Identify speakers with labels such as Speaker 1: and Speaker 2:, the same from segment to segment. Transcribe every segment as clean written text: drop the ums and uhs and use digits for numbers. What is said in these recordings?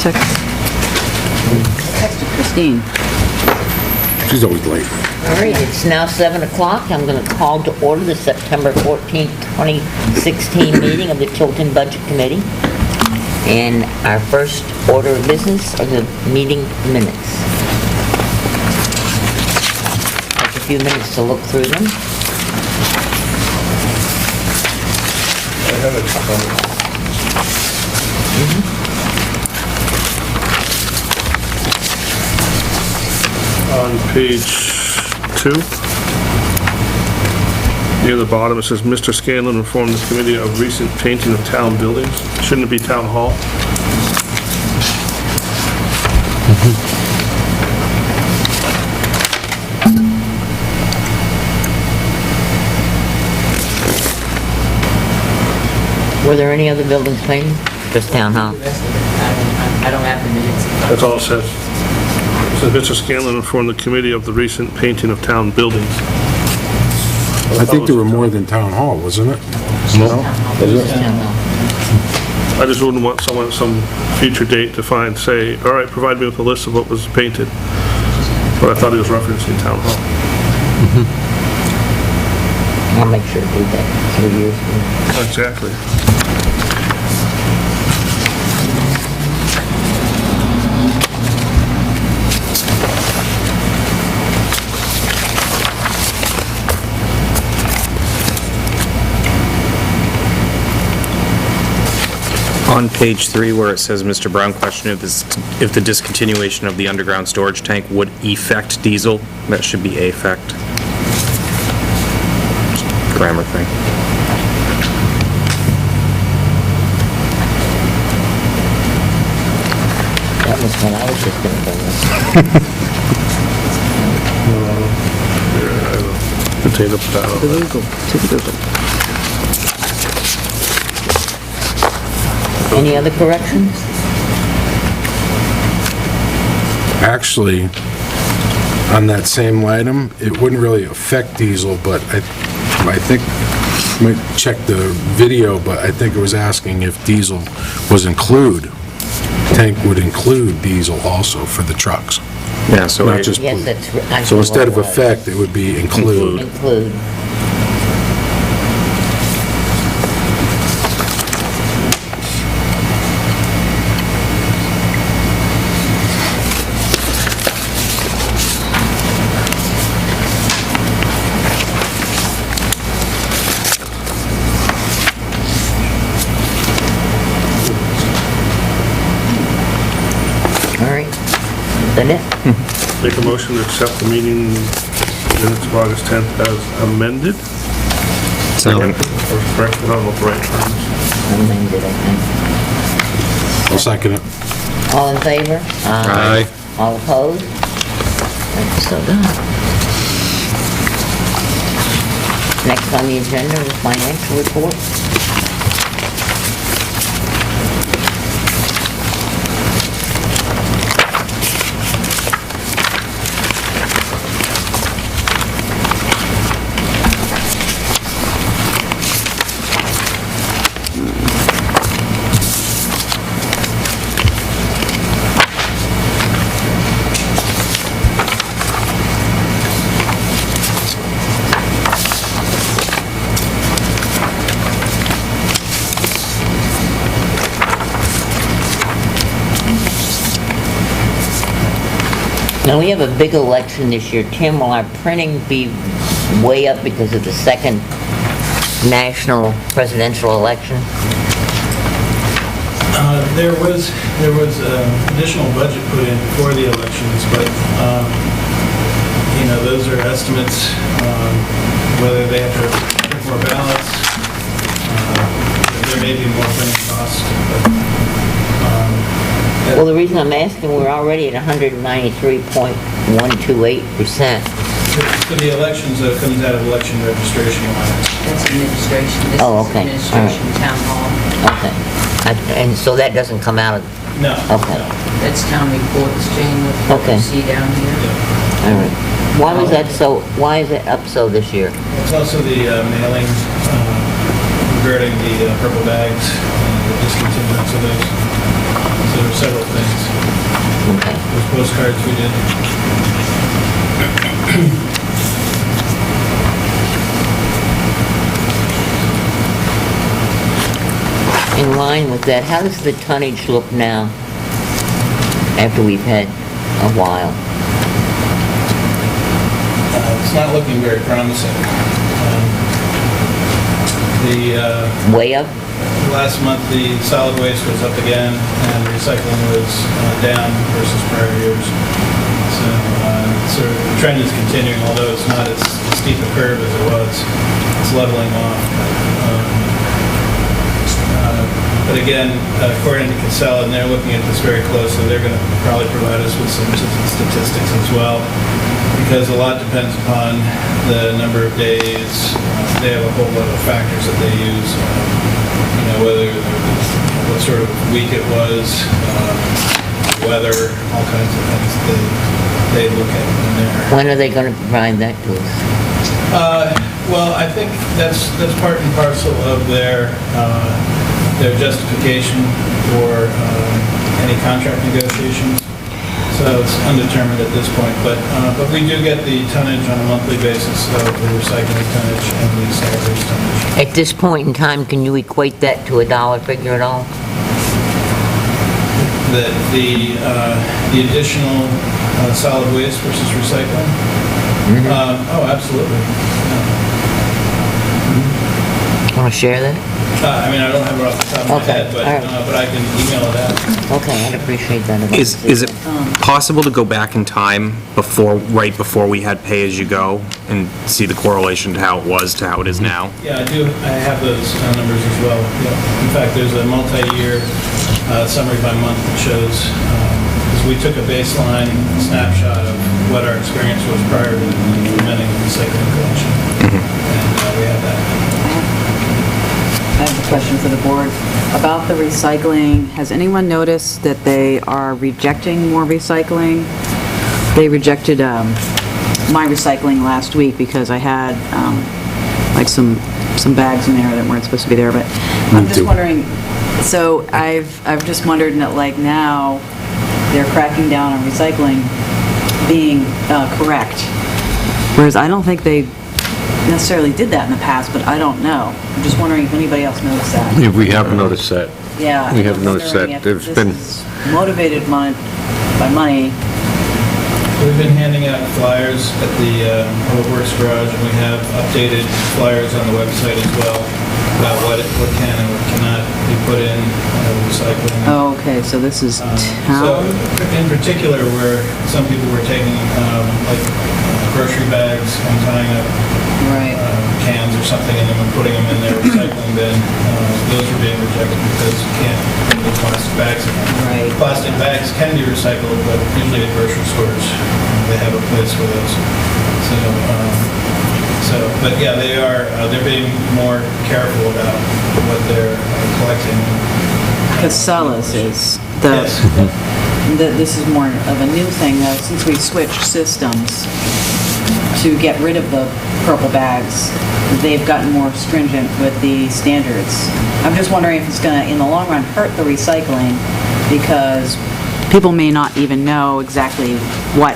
Speaker 1: Text Christine.
Speaker 2: She's always late.
Speaker 3: All right, it's now 7 o'clock. I'm going to call to order the September 14th, 2016 meeting of the Tilton Budget Committee. And our first order of business are the meeting minutes. Take a few minutes to look through them.
Speaker 4: I have a comment. On page 2, near the bottom, it says, Mr. Scanlon informed the committee of recent painting of town buildings. Shouldn't it be town hall?
Speaker 3: Were there any other buildings painted? Just town hall?
Speaker 5: I don't have the minutes.
Speaker 4: That's all it says. It says, Mr. Scanlon informed the committee of the recent painting of town buildings.
Speaker 2: I think there were more than town hall, wasn't it? No?
Speaker 3: Town hall.
Speaker 4: I just wouldn't want someone at some future date to say, all right, provide me with a list of what was painted. But I thought he was referencing town hall.
Speaker 3: I'll make sure to do that 3 years from
Speaker 4: Exactly.
Speaker 6: On page 3, where it says, Mr. Brown questioned if the discontinuation of the underground storage tank would affect diesel, that should be affect. Just grammar thing.
Speaker 3: That was when I was just going to bring this.
Speaker 4: Potato, potato.
Speaker 3: Any other corrections?
Speaker 2: Actually, on that same item, it wouldn't really affect diesel, but I think, might check the video, but I think it was asking if diesel was tank would include diesel also for the trucks,
Speaker 6: Yeah, so
Speaker 2: not just
Speaker 3: Yes,
Speaker 2: blue.
Speaker 3: that's actually
Speaker 2: So instead of
Speaker 3: what it was.
Speaker 2: affect, it would be include.
Speaker 3: Include. All right. Is that it?
Speaker 4: Make a motion to accept the meeting minutes of August 10th as amended.
Speaker 6: Second.
Speaker 4: Or corrected, I don't know what the right term is.
Speaker 3: Amended, I think.
Speaker 2: I'll second it.
Speaker 3: All in favor?
Speaker 6: Aye.
Speaker 3: All opposed? That's so done. Next on the agenda is financial report. Now, we have a big election this year. Tim, will our printing be way up because of the second national presidential election?
Speaker 7: There was additional budget put in before the elections, but, those are estimates, whether they have to print more ballots, there may be more printing costs, but,
Speaker 3: Well, the reason I'm asking, we're already at 193.128%.
Speaker 7: for the elections, it comes out of election registration lines.
Speaker 5: That's administration. This
Speaker 3: Oh,
Speaker 5: is
Speaker 3: okay.
Speaker 5: administration, town hall.
Speaker 3: Okay. And so that doesn't come out of,
Speaker 7: No.
Speaker 3: okay,
Speaker 7: no.
Speaker 5: That's town reports, Jane, what
Speaker 3: Okay.
Speaker 5: you see down here.
Speaker 3: all right. Why is it up so this year?
Speaker 7: It's also the mailing regarding the purple bags and the discontinuance of those. So there are several things.
Speaker 3: Okay.
Speaker 7: Those postcards we did.
Speaker 3: In line with that, how does the tonnage look now after we've had a while?
Speaker 7: It's not looking very promising.
Speaker 3: Way up?
Speaker 7: Last month, the solid waste was up again, and recycling was down versus prior years. So the trend is continuing, although it's not as steep a curve as it was. It's leveling off. But again, according to Casella, and they're looking at this very closely, they're going to probably provide us with some statistics as well, because a lot depends upon the number of days. They have a whole lot of factors that they use, whether what sort of week it was, weather, all kinds of things that they look at in there.
Speaker 3: When are they going to provide that to us?
Speaker 7: Well, I think that's part and parcel of their justification for any contract negotiations. So it's undetermined at this point, but we do get the tonnage on a monthly basis of the recycling tonnage and the solid waste tonnage.
Speaker 3: At this point in time, can you equate that to a dollar figure at all?
Speaker 7: The additional solid waste versus recycling? Oh, absolutely.
Speaker 3: Want to share that?
Speaker 7: I mean, I don't have it off the top of my
Speaker 3: Okay,
Speaker 7: head,
Speaker 3: all right.
Speaker 7: but I can email it out.
Speaker 3: Okay, I'd appreciate that.
Speaker 6: Is it possible to go back in time right before we had pay-as-you-go and see the correlation to how it was to how it is now?
Speaker 7: Yeah, I do. I have those numbers as well. Yeah. In fact, there's a multi-year summary by month that shows, because we took a baseline snapshot of what our experience was prior to implementing the recycling collection. And we have that.
Speaker 1: I have a question for the board. About the recycling, has anyone noticed that they are rejecting more recycling? They rejected my recycling last week because I had like some bags in there that weren't supposed to be there, but I'm just wondering, so I've just wondered that like now they're cracking down on recycling being correct, whereas I don't think they necessarily did that in the past, but I don't know. I'm just wondering if anybody else noticed that.
Speaker 8: Yeah, we have noticed that.
Speaker 1: Yeah.
Speaker 8: We have
Speaker 1: I'm
Speaker 8: noticed
Speaker 1: wondering
Speaker 8: that.
Speaker 1: if
Speaker 8: There's
Speaker 1: this
Speaker 8: been-
Speaker 1: is motivated by money.
Speaker 7: We've been handing out flyers at the Public Works Garage, and we have updated flyers on the website as well about what can and what cannot be put in recycling.
Speaker 1: Oh, okay, so this is
Speaker 7: So,
Speaker 1: town?
Speaker 7: in particular, where some people were taking grocery bags and tying up
Speaker 1: Right.
Speaker 7: cans or something in them and putting them in their recycling bin, those are being rejected because you can't put the plastic bags in them.
Speaker 1: Right.
Speaker 7: Plastic bags can be recycled, but usually at grocery stores, they have a place for those. But yeah, they're being more careful about what they're collecting.
Speaker 1: Casellas is
Speaker 7: Yes.
Speaker 1: this is more of a new thing though, since we switched systems to get rid of the purple bags, they've gotten more stringent with the standards. I'm just wondering if it's gonna, in the long run, hurt the recycling, because people may not even know exactly what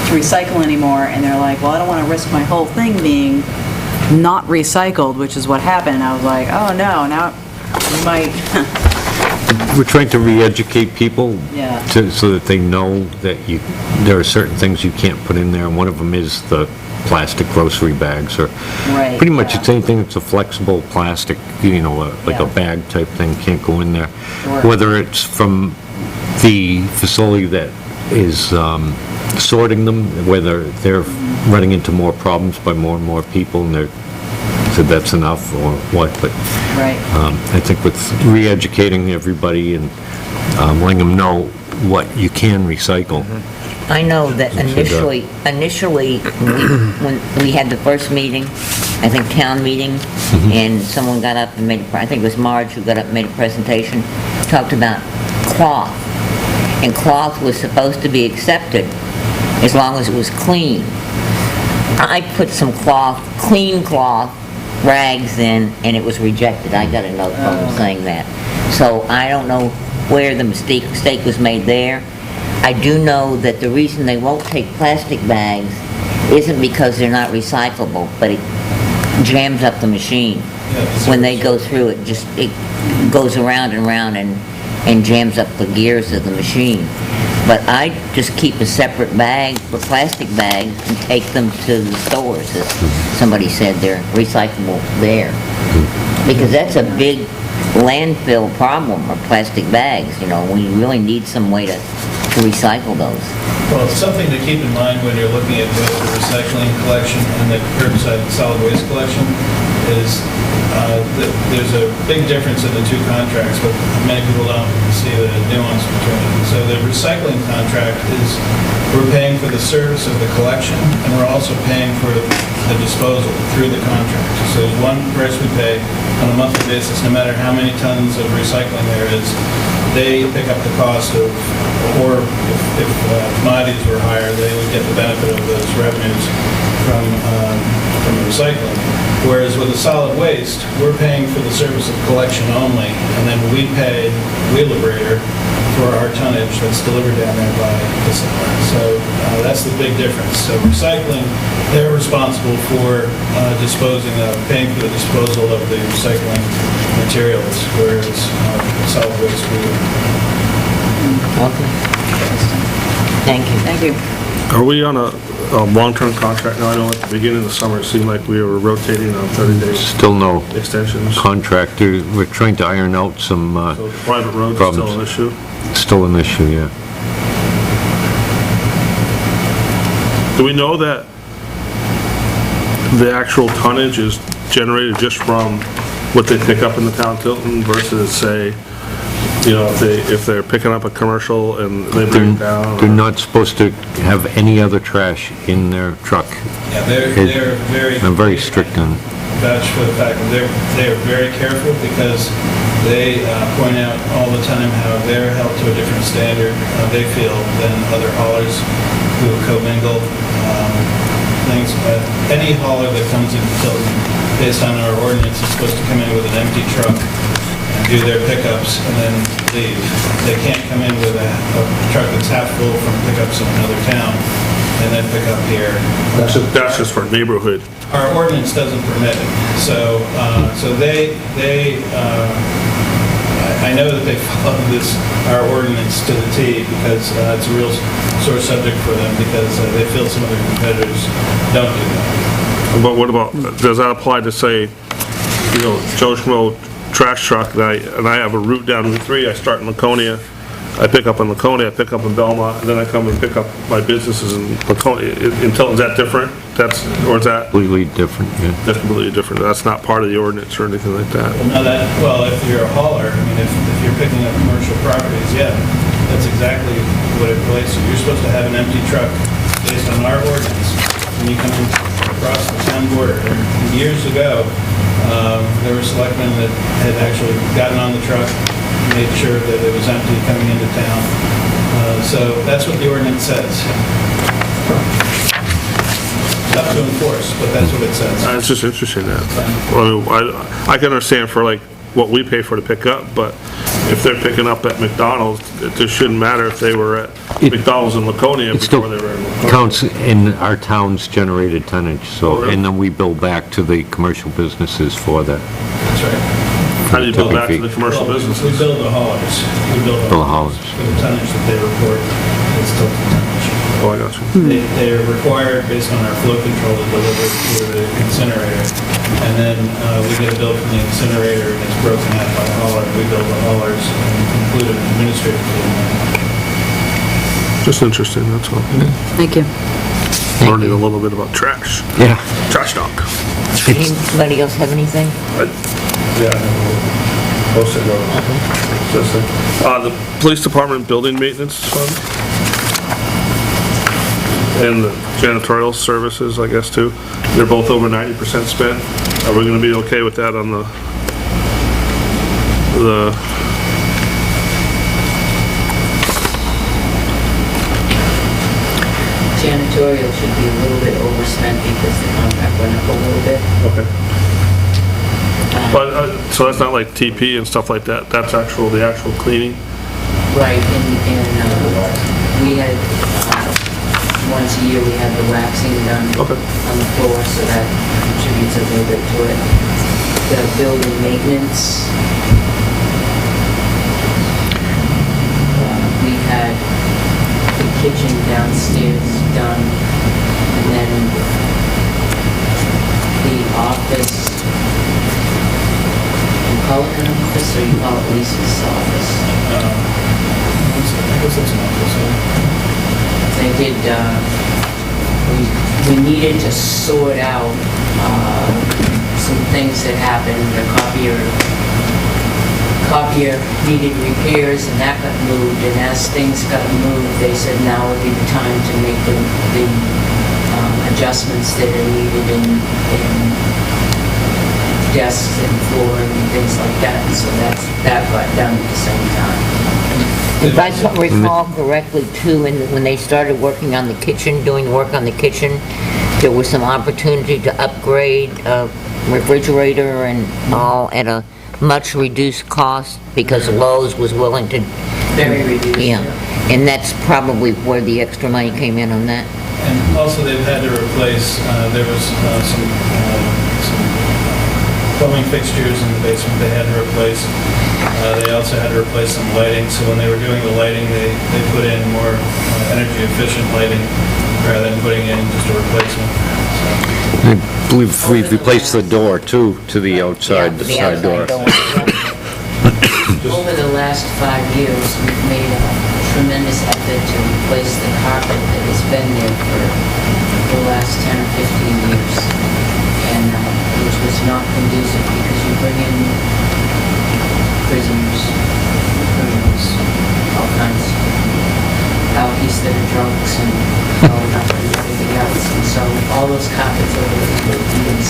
Speaker 1: to recycle anymore, and they're like, well, I don't wanna risk my whole thing being not recycled, which is what happened. I was like, oh no, now we might,
Speaker 8: We're trying to re-educate people
Speaker 1: Yeah.
Speaker 8: so that they know that there are certain things you can't put in there, and one of them is the plastic grocery bags, or
Speaker 1: Right,
Speaker 8: pretty much
Speaker 1: yeah.
Speaker 8: it's anything that's a flexible plastic, like
Speaker 1: Yeah.
Speaker 8: a bag type thing can't go in there.
Speaker 1: Sure.
Speaker 8: Whether it's from the facility that is sorting them, whether they're running into more problems by more and more people, and they're said that's enough or what, but
Speaker 1: right.
Speaker 8: I think with re-educating everybody and letting them know what you can recycle.
Speaker 3: I know that
Speaker 8: Should,
Speaker 3: initially, when we had the first meeting, I think town meeting, and someone got up and I think it was Marge who got up and made a presentation, talked about cloth. And cloth was supposed to be accepted as long as it was clean. I put some clean cloth rags in, and it was rejected. I got a note from them saying that. So I don't know where the mistake was made there. I do know that the reason they won't take plastic bags isn't because they're not recyclable, but it jams up the machine. When they go through it, it goes around and around and jams up the gears of the machine. But I just keep a separate bag for plastic bags and take them to the stores. As somebody said, they're recyclable there. Because that's a big landfill problem, or plastic bags, you know. We really need some way to recycle those.
Speaker 7: Well, something to keep in mind when you're looking at both the recycling collection and the curbside solid waste collection is that there's a big difference in the two contracts, but many people don't see the nuance between them. So the recycling contract is, we're paying for the service of the collection, and we're also paying for the disposal through the contract. So there's one price we pay on a monthly basis, no matter how many tons of recycling there is. They pick up the cost of, or if commodities were higher, they would get the benefit of those revenues from the recycling. Whereas with the solid waste, we're paying for the service of collection only, and then we pay Wheelabrator for our tonnage that's delivered down there by the seller. So that's the big difference. So recycling, they're responsible for paying for the disposal of the recycling materials, whereas solid waste, we would.
Speaker 3: Okay. Thank you.
Speaker 1: Thank you.
Speaker 4: Are we on a long-term contract now? I know at the beginning of the summer, it seemed like we were rotating on 30 days
Speaker 8: Still no
Speaker 4: extensions.
Speaker 8: contract. We're trying to iron out some
Speaker 4: So private roads is still an issue.
Speaker 8: still an issue, yeah.
Speaker 4: Do we know that the actual tonnage is generated just from what they pick up in the town of Tilton versus, say, you know, if they're picking up a commercial and they bring it down?
Speaker 8: They're not supposed to have any other trash in their truck.
Speaker 7: Yeah, they're very.
Speaker 8: I'm very strict on it.
Speaker 7: Vouch for the fact that they're very careful because they point out all the time how they're held to a different standard, they feel, than other haulers who commingle things. Any hauler that comes into Tilton, based on our ordinance, is supposed to come in with an empty truck and do their pickups and then leave. They can't come in with a truck that's half full from pickups in another town and then pick up here.
Speaker 4: That's just for neighborhood.
Speaker 7: Our ordinance doesn't permit it, so I know that they follow our ordinance to the T, because it's a real sore subject for them, because they feel some of their competitors don't do that.
Speaker 4: But what about, does that apply to, say, you know, Joe Schmo trash truck, and I have a route down Route 3, I start in Laconia, I pick up in Laconia, I pick up in Belmont, and then I come and pick up my businesses in Laconia. In Tilton, is that different? Or is that
Speaker 8: Completely different, yeah.
Speaker 4: that's completely different? That's not part of the ordinance or anything like that?
Speaker 7: Well, if you're a hauler, I mean, if you're picking up commercial properties, yeah, that's exactly what it relates to. You're supposed to have an empty truck based on our ordinance when you come in across the town border. And years ago, there were selectmen that had actually gotten on the truck, made sure that it was empty coming into town. So that's what the ordinance says. Tough to enforce, but that's what it says.
Speaker 4: It's just interesting that. I can understand for like what we pay for to pick up, but if they're picking up at McDonald's, it just shouldn't matter if they were at McDonald's in Laconia
Speaker 8: It still
Speaker 4: before they were in Laconia.
Speaker 8: counts in our town's generated tonnage,
Speaker 4: Oh,
Speaker 8: so,
Speaker 4: really?
Speaker 8: and then we bill back to the commercial businesses for that.
Speaker 7: That's right.
Speaker 4: How do you build back to
Speaker 8: Tipping
Speaker 4: the commercial
Speaker 7: Well,
Speaker 4: businesses?
Speaker 7: We build the haulers. We build
Speaker 8: Bill of haulers.
Speaker 7: For the tonnage that they report, it's still the tonnage.
Speaker 4: Oh, I got you.
Speaker 7: They're required, based on our flow control, to deliver to the incinerator. And then we get a bill from the incinerator, and it's broken out by hauler. We bill the haulers and include an administrative fee.
Speaker 4: Just interesting, that's all.
Speaker 1: Thank you.
Speaker 4: Learning a little bit about trash.
Speaker 8: Yeah.
Speaker 4: Trash talk.
Speaker 3: Anybody else have anything?
Speaker 4: Yeah. Post it, the police department building maintenance fund. And the janitorial services, I guess, too. They're both over 90% spent. Are we gonna be okay with that on the
Speaker 5: Janitorial should be a little bit overspent because the contract went up a little bit.
Speaker 4: okay. But, so that's not like TP and stuff like that, that's the actual cleaning?
Speaker 5: Right, in We had, once a year, we had the waxing done
Speaker 4: Okay.
Speaker 5: on the floor, so that contributes a little bit to it. The building maintenance, we had the kitchen downstairs done, and then the office, you call it an office, or you call it Lisa's office?
Speaker 7: I guess that's an office,
Speaker 5: They did, we needed to sort out some things that happened. The copier needed repairs, and that got moved, and as things got moved, they said now would be the time to make the adjustments that are needed in desks and flooring and things like that, and so that got done at the same time.
Speaker 3: If I recall correctly too, when they started working on the kitchen, doing work on the kitchen, there was some opportunity to upgrade a refrigerator and all at a much reduced cost because Lowe's was willing to.
Speaker 5: Very reduced.
Speaker 3: Yeah, and that's probably where the extra money came in on that.
Speaker 7: And also, they've had to replace, there was some plumbing fixtures in the basement they had to replace. They also had to replace some lighting, so when they were doing the lighting, they put in more energy efficient lighting rather than putting in just a replacement.
Speaker 8: I believe we've replaced the door too, to the outside, the
Speaker 3: Yeah,
Speaker 8: side door.
Speaker 5: Over the last 5 years, we've made a tremendous effort to replace the carpet that has been there for the last 10 or 15 years, and which was not conducive because you bring in prisoners, criminals, all kinds of alkies that are drunks and throwing up and everything else, and so all those carpets over the years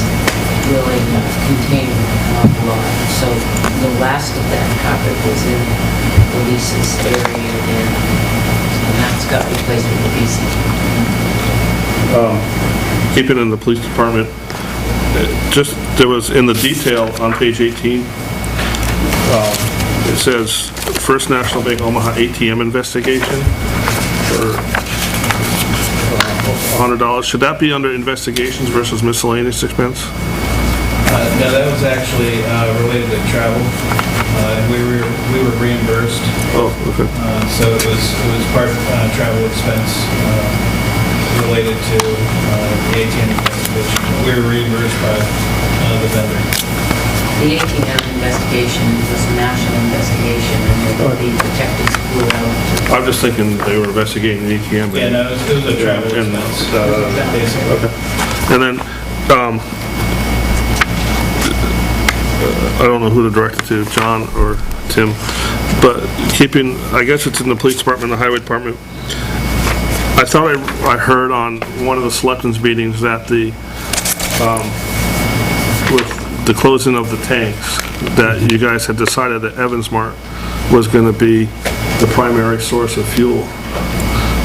Speaker 5: really contain an awful lot. So the last of that carpet was in the Lisa's area there, and that's got replaced with the PC.
Speaker 4: Keeping in the police department, there was in the detail on page 18, it says First National Bank Omaha ATM investigation for $100. Should that be under investigations versus miscellaneous expense?
Speaker 7: No, that was actually related to travel. We were reimbursed,
Speaker 4: Oh, okay.
Speaker 7: so it was part of travel expense related to the ATM investigation. We were reimbursed by the vendor.
Speaker 5: The ATM investigation was a national investigation, and the detectives flew out.
Speaker 4: I'm just thinking they were investigating the ATM.
Speaker 7: Yeah, no, it was a travel
Speaker 4: And,
Speaker 7: expense,
Speaker 4: okay.
Speaker 7: basically.
Speaker 4: And then, I don't know who to direct it to, John or Tim, but keeping, I guess it's in the police department, the highway department. I thought I heard on one of the selectmen's meetings that with the closing of the tanks, that you guys had decided that Evansmart was gonna be the primary source of fuel.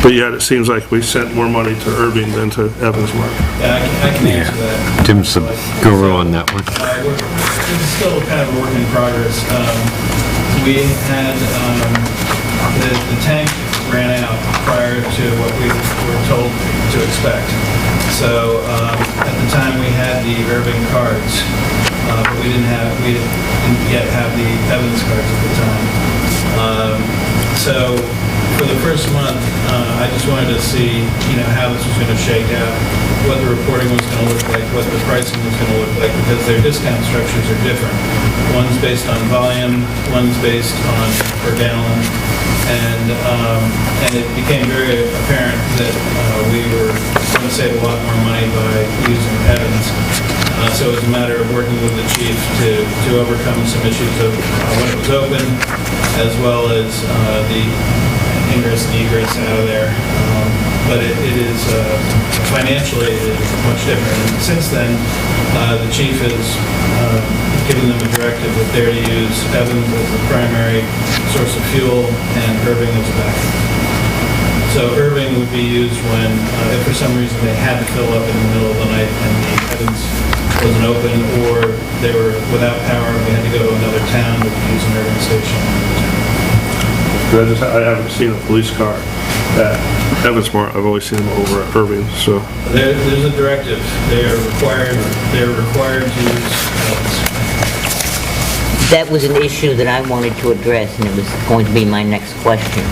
Speaker 4: But yet, it seems like we sent more money to Irving than to Evansmart.
Speaker 7: Yeah, I can answer that.
Speaker 8: Tim's the guru on that one.
Speaker 7: This is still kind of a work in progress. We had, the tank ran out prior to what we were told to expect. So, at the time, we had the Irving cards, but we didn't yet have the Evans cards at the time. So, for the first month, I just wanted to see, how this was going to shake out, what the reporting was going to look like, what the pricing was going to look like, because their discount structures are different. One's based on volume, one's based on per gallon, and it became very apparent that we were going to save a lot more money by using Evans. So it was a matter of working with the chief to overcome some issues of when it was open, as well as the ingress and egress out of there. But it is, financially, it is much different. And since then, the chief has given them a directive that they're to use Evans as the primary source of fuel and Irving as a backup. So Irving would be used when, if for some reason they had to fill up in the middle of the night and the Evans wasn't open, or they were without power and we had to go to another town, we could use an Irving station.
Speaker 4: I haven't seen a police car at Evansmore. I've always seen them over at Irving, so.
Speaker 7: There's a directive. They're required to use helmets.
Speaker 3: That was an issue that I wanted to address, and it was going to be my next question.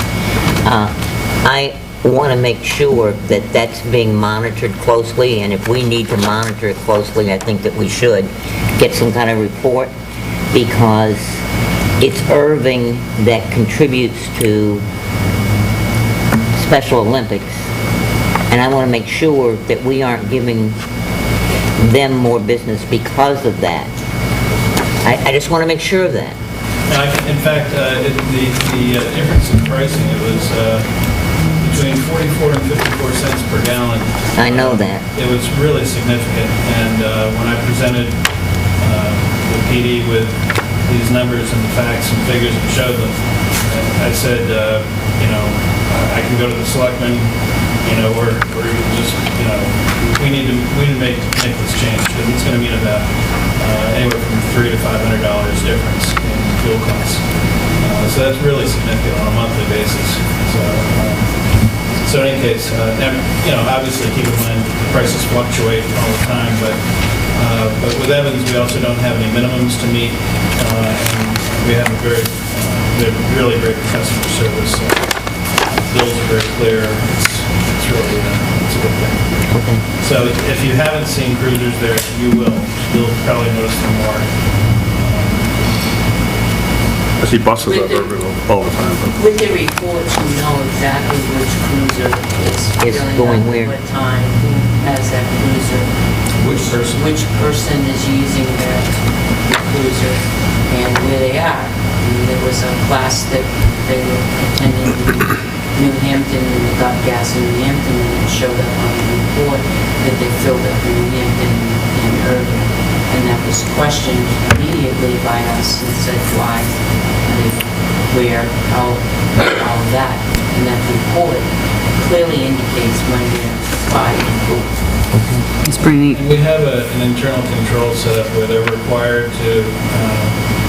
Speaker 3: I want to make sure that that's being monitored closely, and if we need to monitor it closely, I think that we should get some kind of report, because it's Irving that contributes to Special Olympics, and I want to make sure that we aren't giving them more business because of that. I just want to make sure of that.
Speaker 7: In fact, the difference in pricing, it was between 44 and 54 cents per gallon.
Speaker 3: I know that.
Speaker 7: It was really significant, and when I presented the PD with these numbers and the facts and figures and showed them, I said, I can go to the selectmen, or you can just, we need to make this change, because it's going to mean about anywhere from $300 to $500 difference in fuel costs. So that's really significant on a monthly basis. So in any case, obviously keep in mind prices fluctuate all the time, but with Evans, we also don't have any minimums to meet, and we have we have really great customer service. Bills are very clear. It's really it's a good thing.
Speaker 3: Okay.
Speaker 7: So if you haven't seen cruisers there, you will. You'll probably notice them more.
Speaker 4: I see buses at Irving all the time. But
Speaker 5: With the reports, you know exactly which cruiser is
Speaker 3: It's
Speaker 5: filling
Speaker 3: going
Speaker 5: up,
Speaker 3: where?
Speaker 5: what time, who has that cruiser. Which person is using the cruiser and where they are. I mean, there was a class that they were attending in New Hampton, and they got gas in New Hampton, and it showed up on the report that they filled up in New Hampton and Irving. And that was questioned immediately by us and said, why, where, how, all of that. And that report clearly indicates when they're buying and who.
Speaker 1: It's pretty neat.
Speaker 7: And we have an internal control set up where they're required to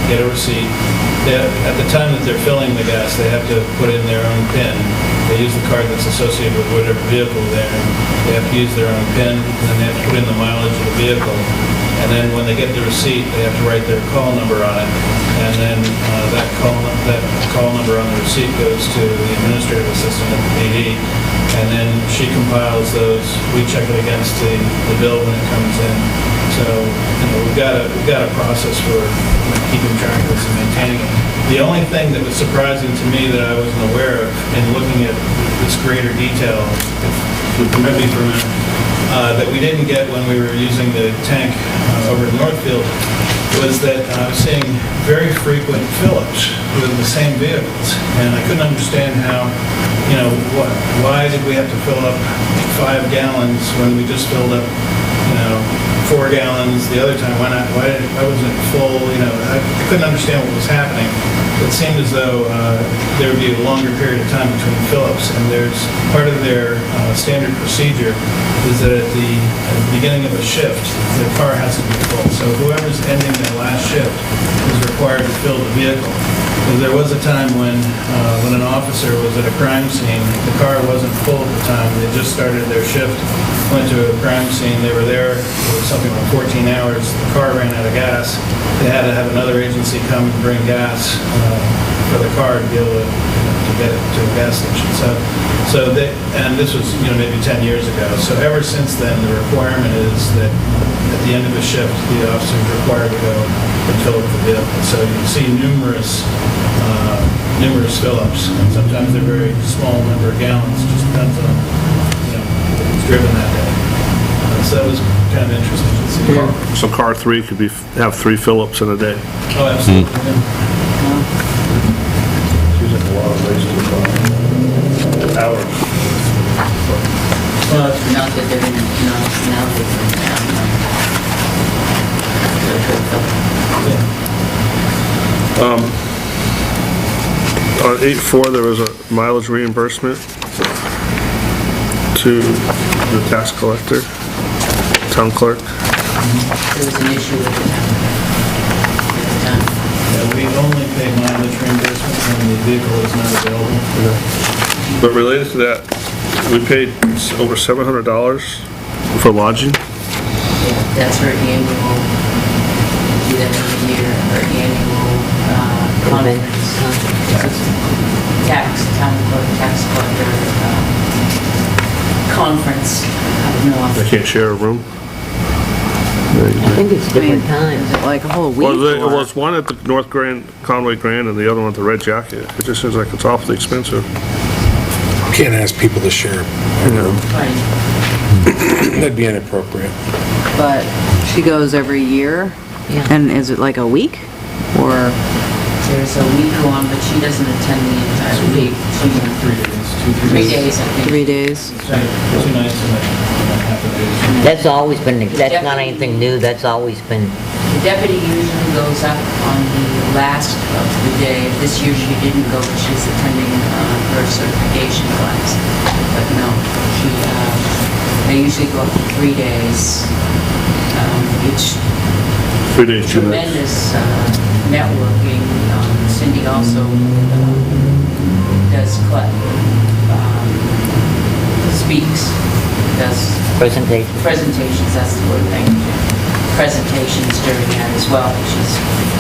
Speaker 7: get a receipt. At the time that they're filling the gas, they have to put in their own PIN. They use the card that's associated with whatever vehicle they're in. They have to use their own PIN, and then they have to put in the mileage of the vehicle. And then when they get the receipt, they have to write their call number on it. And then that call number on the receipt goes to the administrative assistant at the PD. And then she compiles those. We check it against the bill when it comes in. So we've got a process for keeping track of this and maintaining it. The only thing that was surprising to me that I wasn't aware of in looking at this greater detail, if you permit me for a minute, that we didn't get when we were using the tank over in Northfield, was that I was seeing very frequent fill-ups with the same vehicles, and I couldn't understand how, why did we have to fill up 5 gallons when we just filled up, 4 gallons the other time? Why not? Why wasn't it full? I couldn't understand what was happening. It seemed as though there would be a longer period of time between fill-ups, and there's part of their standard procedure is that at the beginning of a shift, the car has to be full. So whoever's ending their last shift is required to fill the vehicle. Because there was a time when an officer was at a crime scene, the car wasn't full at the time. They just started their shift, went to a crime scene. They were there for something like 14 hours. The car ran out of gas. They had to have another agency come and bring gas for the car to be able to get it to a gas station. And this was maybe 10 years ago. So ever since then, the requirement is that at the end of a shift, the officer is required to go and fill up the vehicle. So you see numerous fill-ups, and sometimes they're very small number of gallons. It just depends on what's driven that day. So that was kind of interesting to see.
Speaker 4: So car 3 could have 3 fill-ups in a day.
Speaker 7: Oh, absolutely. Yeah.
Speaker 4: Seems like a lot of wasted hours.
Speaker 5: Well, it's not that they're in, now they're
Speaker 4: On 8.4, there was a mileage reimbursement to the tax collector, town clerk.
Speaker 5: There was an issue with the town at the time.
Speaker 7: Yeah, we only pay mileage reimbursement when the vehicle is not available.
Speaker 4: But related to that, we paid over $700 for lodging.
Speaker 5: Yeah, that's her annual, do that every year, her annual conference. Town clerk, tax collector, conference. I don't know.
Speaker 4: They can't share a room.
Speaker 3: I think it's
Speaker 1: I mean,
Speaker 3: different times.
Speaker 1: is it like a whole week?
Speaker 4: Well, it
Speaker 1: or-
Speaker 4: was one at the North Grand, Conway Grand, and the other one at the Red Jacket. It just seems like it's awfully expensive.
Speaker 2: Can't ask people to share a room.
Speaker 5: Right.
Speaker 2: That'd be inappropriate.
Speaker 1: But she goes every year?
Speaker 3: Yeah.
Speaker 1: And is it like a week? Or,
Speaker 5: There's a week long, but she doesn't attend the entire week. She,
Speaker 7: 3 days,
Speaker 5: 3 days, I think.
Speaker 1: 3 days?
Speaker 7: 2 nights and a half a day.
Speaker 3: That's always been, that's not anything new, that's always been,
Speaker 5: The deputy usually goes up on the last of the day. This year she didn't go, but she's attending her certification class. But no, they usually go up for 3 days. It's
Speaker 4: 3 days, 2 nights.
Speaker 5: tremendous networking. Cindy also does speaks, does presentations, that's the word, thank you. Presentations during that as well. She's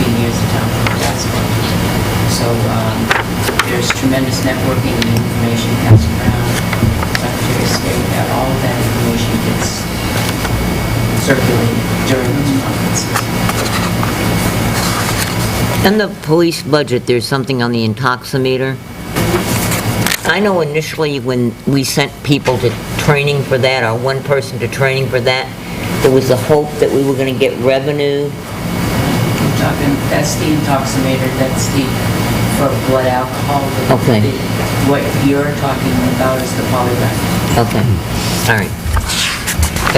Speaker 5: 15 years of town tax collector. So there's tremendous networking and information passed around. Secretary of State, all of that information gets circulated during those conferences.
Speaker 3: in the police budget, there's something on the intoximeter. I know initially when we sent people to training for that, or one person to training for that, there was the hope that we were gonna get revenue.
Speaker 5: I'm talking, that's the intoximeter, that's the, for blood alcohol.
Speaker 3: Okay.
Speaker 5: What you're talking about is the polygraph.
Speaker 3: Okay, all right.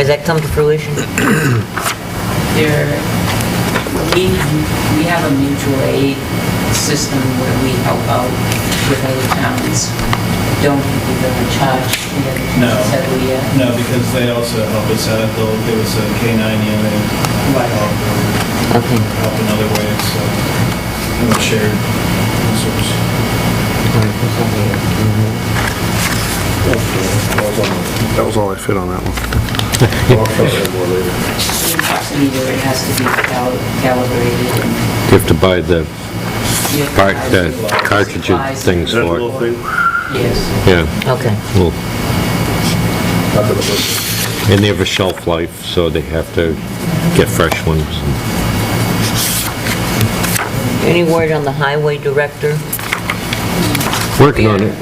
Speaker 3: Has that come to fruition?
Speaker 5: We have a mutual aid system where we help out with other towns. Don't think we've ever charged the other
Speaker 7: No.
Speaker 5: towns, have we yet?
Speaker 7: No, because they also help us out, they'll give us a K-9 unit, help
Speaker 3: Okay.
Speaker 7: in other ways, so, a shared resource.
Speaker 4: That was all I fit on that one.
Speaker 5: The intoximeter, it has to be calibrated and
Speaker 8: You have to buy the
Speaker 5: you have to buy
Speaker 8: the cartridge
Speaker 5: supplies.
Speaker 8: things
Speaker 4: That
Speaker 8: for
Speaker 4: little
Speaker 8: it.
Speaker 4: thing.
Speaker 5: Yes.
Speaker 8: Yeah,
Speaker 3: Okay.
Speaker 8: well, and they have a shelf life, so they have to get fresh ones.
Speaker 3: Any word on the highway director?
Speaker 8: Working on it.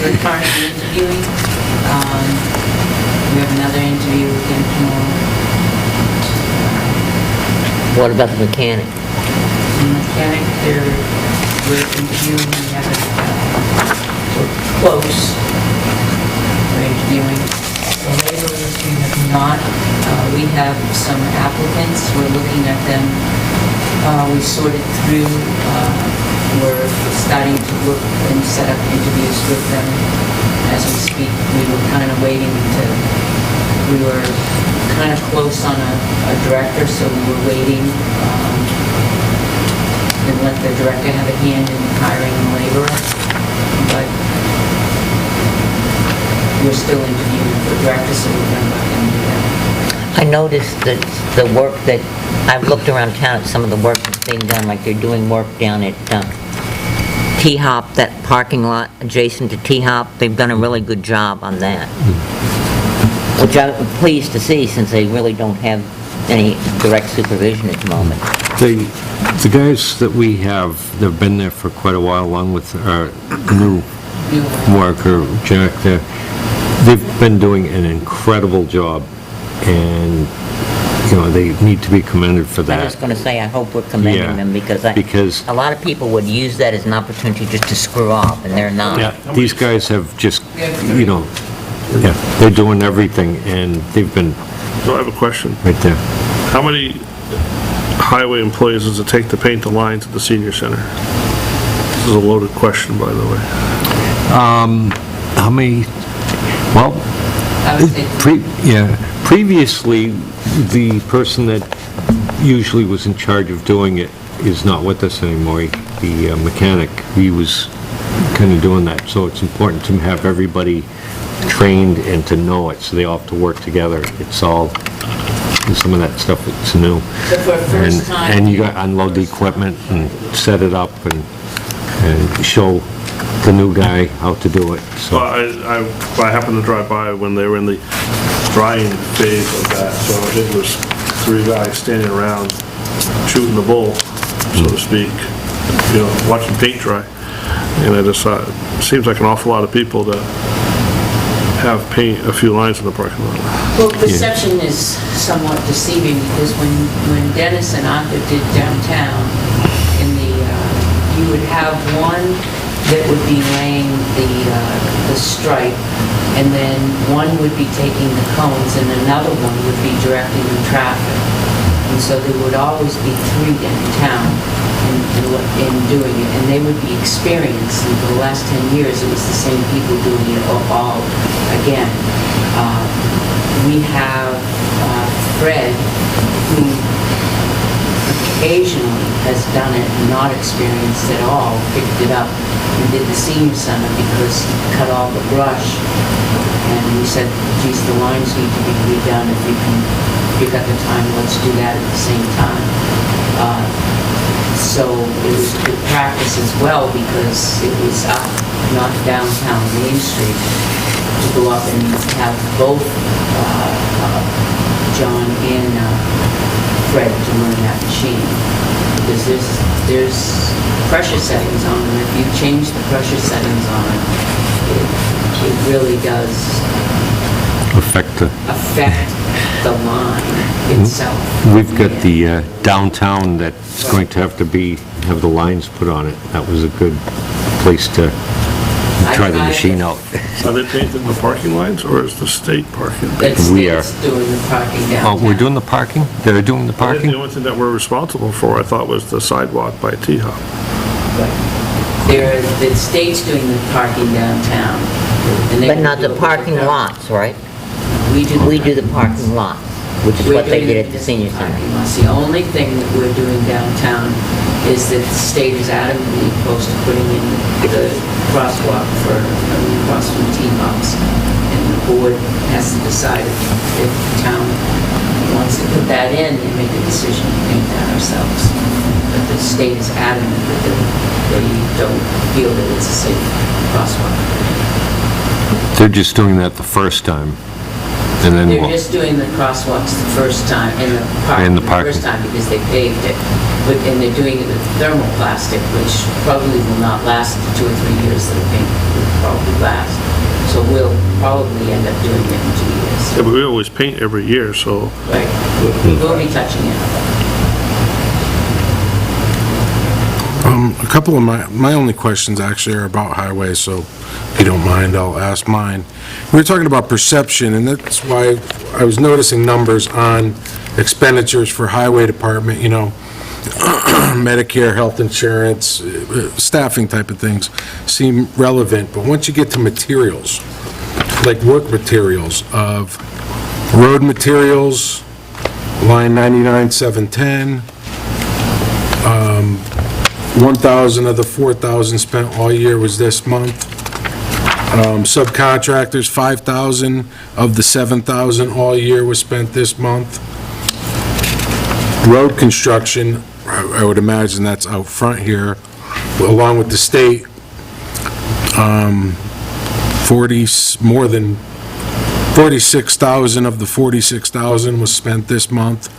Speaker 5: We're currently interviewing. We have another interview with him tomorrow.
Speaker 3: What about the mechanic?
Speaker 5: The mechanic, we're interviewing, we haven't, we're close. We're interviewing. The laborers, we have not, we have some applicants, we're looking at them. We sorted through, we're starting to look and set up interviews with them as we speak. We were kind of waiting we were kind of close on a director, so we were waiting, and let the director have a hand in hiring a laborer. But we're still interviewing for director, so we're going to let him do that.
Speaker 3: I noticed that the work that, I've looked around town at some of the work that's being done, like they're doing work down at T-Hop, that parking lot adjacent to T-Hop. They've done a really good job on that, which I'm pleased to see, since they really don't have any direct supervision at the moment.
Speaker 8: The guys that we have, they've been there for quite a while, along with our new worker, Jack, they've been doing an incredible job, and, you know, they need to be commended for
Speaker 3: I
Speaker 8: that.
Speaker 3: was going to say, I hope we're commending
Speaker 8: Yeah,
Speaker 3: them, because
Speaker 8: because-
Speaker 3: a lot of people would use that as an opportunity just to screw off, and they're not.
Speaker 8: Yeah, these guys have just, you know, yeah, they're doing everything, and they've been
Speaker 4: So I have a question.
Speaker 8: right there.
Speaker 4: How many highway employees does it take to paint the lines at the senior center? This is a loaded question, by the way.
Speaker 8: How many, well,
Speaker 5: I would say
Speaker 8: previously, the person that usually was in charge of doing it is not with us anymore, the mechanic. He was kind of doing that. So it's important to have everybody trained and to know it, so they all have to work together. It's all, some of that stuff is new.
Speaker 5: So for a first time.
Speaker 8: And you got to unload the equipment and set it up and show the new guy how to do it, so.
Speaker 4: Well, I happened to drive by when they were in the drying phase of that, so it was 3 guys standing around shooting the bull, so to speak, you know, watching paint dry. And I just thought, it seems like an awful lot of people to have paint a few lines in the parking lot.
Speaker 5: Well, perception is somewhat deceiving, because when Dennis and Arthur did downtown, you would have one that would be laying the stripe, and then one would be taking the cones, and another one would be directing the traffic. And so there would always be 3 downtown in doing it, and they would be experienced. And for the last 10 years, it was the same people doing it all again. We have Fred, who occasionally has done it, not experienced at all, picked it up and did the senior center because he cut all the brush. And we said, geez, the lines need to be redone. If you got the time, let's do that at the same time. So it was good practice as well, because it was up, not downtown Main Street, to go up and have both John and Fred to learn that machine, because there's pressure settings on it. If you change the pressure settings on it, it really does
Speaker 8: Affect
Speaker 5: the line itself.
Speaker 8: We've got the downtown that's going to have the lines put on it. That was a good place to try the machine out.
Speaker 4: Are they painting the parking lines, or is the state parking?
Speaker 8: We are.
Speaker 5: It's doing the parking
Speaker 8: Oh,
Speaker 5: downtown.
Speaker 8: we're doing the parking? They're doing the parking?
Speaker 4: The only thing that we're responsible for, I thought, was the sidewalk by T-Hop.
Speaker 5: The state's doing the parking downtown. and they
Speaker 3: But
Speaker 5: can
Speaker 3: not
Speaker 5: do
Speaker 3: the
Speaker 5: it with
Speaker 3: parking
Speaker 5: their-
Speaker 3: lots, right?
Speaker 5: We do.
Speaker 3: We do the parking lots, which is
Speaker 5: We're
Speaker 3: what they
Speaker 5: doing
Speaker 3: did at the senior center.
Speaker 5: parking lots. The only thing that we're doing downtown is that the state is adamantly opposed to putting in the crosswalk across from T-Box. And the board has to decide if the town wants to put that in and make a decision to paint that ourselves. But the state is adamant that they don't feel that it's a safe crosswalk.
Speaker 8: They're just doing that the first time, and then
Speaker 5: They're
Speaker 8: we'll...
Speaker 5: just doing the crosswalks the first time, in the
Speaker 8: In the
Speaker 5: parking, the first
Speaker 8: parking.
Speaker 5: time, because they paved it. And they're doing it with thermoplastic, which probably will not last the 2 or 3 years that the paint will probably last. So we'll probably end up doing it in 2 years.
Speaker 4: Yeah, but we always paint every year, so
Speaker 5: Right, we'll be touching it.
Speaker 2: A couple of my only questions actually are about highways, so if you don't mind, I'll ask mine. We were talking about perception, and that's why I was noticing numbers on expenditures for highway department, you know, Medicare, health insurance, staffing type of things seem relevant, but once you get to materials, like work materials of road materials, line 99,710, 1,000 of the 4,000 spent all year was this month. Subcontractors, 5,000 of the 7,000 all year was spent this month. Road construction, I would imagine that's out front here, along with the state, more than 46,000 of the 46,000 was spent this month.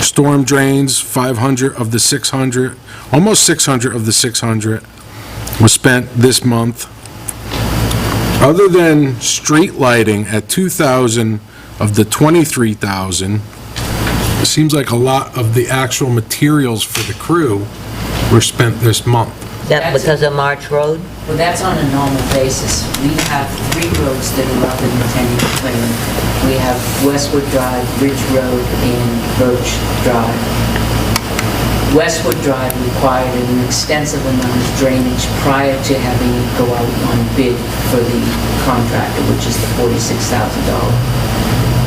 Speaker 2: Storm drains, 500 of the 600, almost 600 of the 600 was spent this month. Other than street lighting at 2,000 of the 23,000, it seems like a lot of the actual materials for the crew were spent this month.
Speaker 3: That because of March Road?
Speaker 5: Well, that's on a normal basis. We have 3 roads that are up in the 10-year plan. We have Westwood Drive, Ridge Road, and Birch Drive. Westwood Drive required an extensive amount of drainage prior to having it go out on bid for the contractor, which is the $46,000.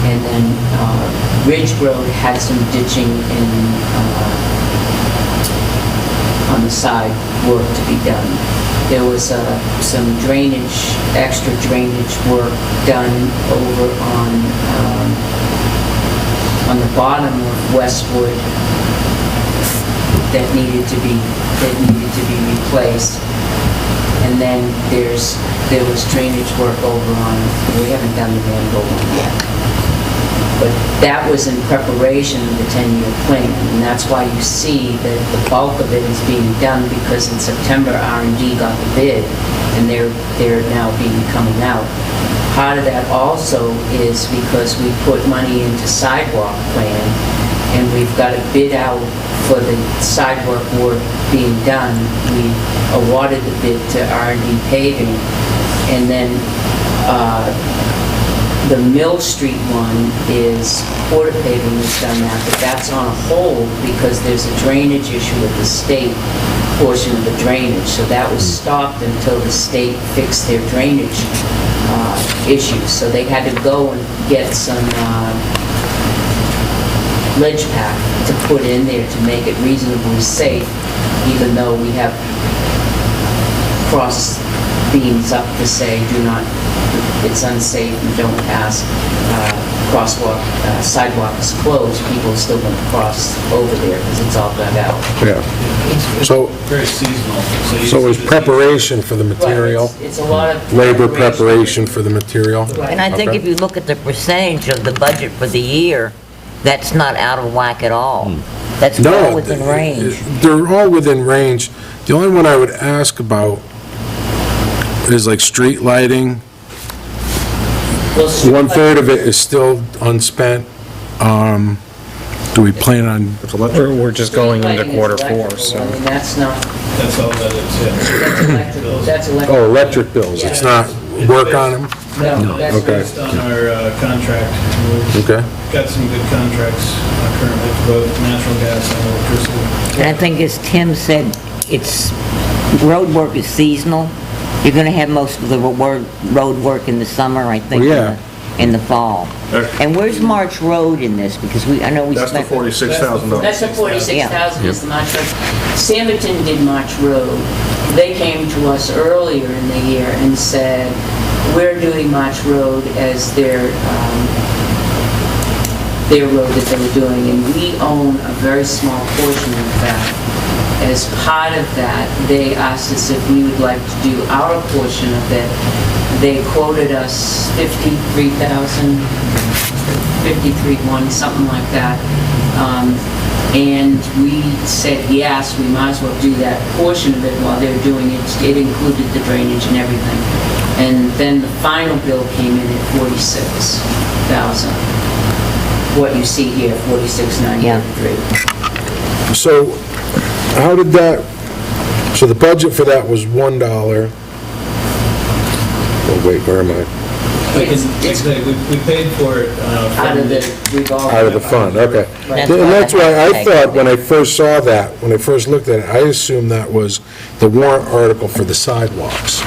Speaker 5: And then Ridge Road had some ditching and on the side work to be done. there was some drainage, extra drainage work done over on the bottom of Westwood that needed to be replaced. And then there was drainage work over on, we haven't done the Vanderbilt one yet. But that was in preparation of the 10-year plan, and that's why you see that the bulk of it is being done, because in September, R&D got the bid, and they're now coming out. Part of that also is because we put money into sidewalk plan, and we've got a bid out for the sidewalk work being done. We awarded the bid to R&D paving, and then the Mill Street one is Porter Paving has done that, but that's on a hold because there's a drainage issue with the state portion of the drainage. So that was stopped until the state fixed their drainage issues. So they had to go and get some ledge pack to put in there to make it reasonably safe, even though we have cross beams up to say do not, it's unsafe and don't pass, crosswalk, sidewalk is closed, people are still going to cross over there because it's all dug out.
Speaker 2: Yeah. So,
Speaker 7: Very seasonal.
Speaker 2: so it was preparation for the material?
Speaker 5: Right, it's a lot of...
Speaker 2: Labor preparation for the material?
Speaker 5: Right.
Speaker 3: And I think
Speaker 2: Okay.
Speaker 3: if you look at the percentage of the budget for the year, that's not out of whack at all. That's well within range.
Speaker 2: They're all within range. The only one I would ask about is like street lighting.
Speaker 5: Well, street
Speaker 2: One-third of it is still unspent. Do we plan on,
Speaker 6: We're just going into
Speaker 5: lighting is
Speaker 6: quarter four,
Speaker 5: electrical.
Speaker 6: so.
Speaker 5: I mean, that's not,
Speaker 7: That's all that is, yeah.
Speaker 5: that's electrical, that's electrical.
Speaker 2: oh, electric bills, it's not work on them?
Speaker 5: No, that's
Speaker 2: Okay.
Speaker 7: Based on our contract, we've
Speaker 2: Okay.
Speaker 7: got some good contracts currently for both natural gas and electricity.
Speaker 3: And I think as Tim said, it's, road work is seasonal. You're gonna have most of the road work in the summer, I think,
Speaker 2: Well, yeah.
Speaker 3: in the fall.
Speaker 4: There.
Speaker 3: And where's March Road in this? Because I know we
Speaker 4: That's the
Speaker 3: spent...
Speaker 4: $46,000.
Speaker 5: That's the 46,000 is the March Road. Sanderton did March Road. They came to us earlier in the year and said, we're doing March Road as their road that they were doing, and we own a very small portion of that. As part of that, they asked us if we would like to do our portion of it. They quoted us 53,000, 53.1, something like that. And we said, yes, we might as well do that portion of it while they were doing it. It included the drainage and everything. And then the final bill came in at 46,000. What you see here, 46,983.
Speaker 2: So, how did that, so the budget for that was $1. Oh, wait, where am I?
Speaker 5: It's
Speaker 7: We paid for it
Speaker 5: out of the revolving.
Speaker 2: Out of the fund, okay.
Speaker 3: That's
Speaker 2: And that's why I
Speaker 3: why-
Speaker 2: thought, when I first saw that, when I first looked at it, I assumed that was the warrant article for the sidewalks.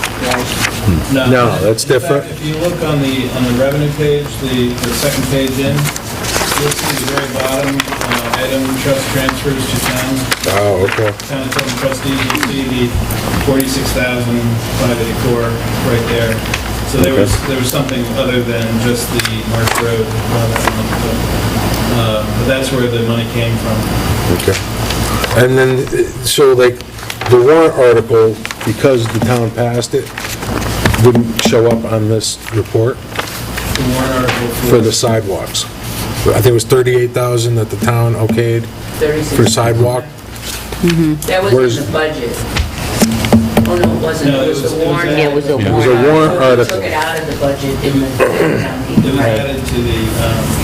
Speaker 2: No, that's different?
Speaker 7: In fact, if you look on the revenue page, the second page in, you'll see the very bottom item, trust transfers to town.
Speaker 2: Oh, okay.
Speaker 7: Town and town trustees, you'll see the 46,584 right there. So there was something other than just the Marsh Road. But that's where the money came from.
Speaker 2: Okay. And then, so like, the warrant article, because the town passed it, wouldn't show up on this report
Speaker 7: The warrant article
Speaker 2: for the sidewalks. I think it was 38,000 that the town okayed for sidewalk.
Speaker 5: That was
Speaker 2: Where's-
Speaker 5: in the budget. Oh, no, it wasn't.
Speaker 7: No,
Speaker 5: It was the warrant.
Speaker 3: Yeah, it was a
Speaker 2: It was a
Speaker 3: warrant.
Speaker 2: warrant
Speaker 5: We
Speaker 2: article.
Speaker 5: took it out of the budget in the town
Speaker 7: It was
Speaker 5: meeting.
Speaker 7: added to the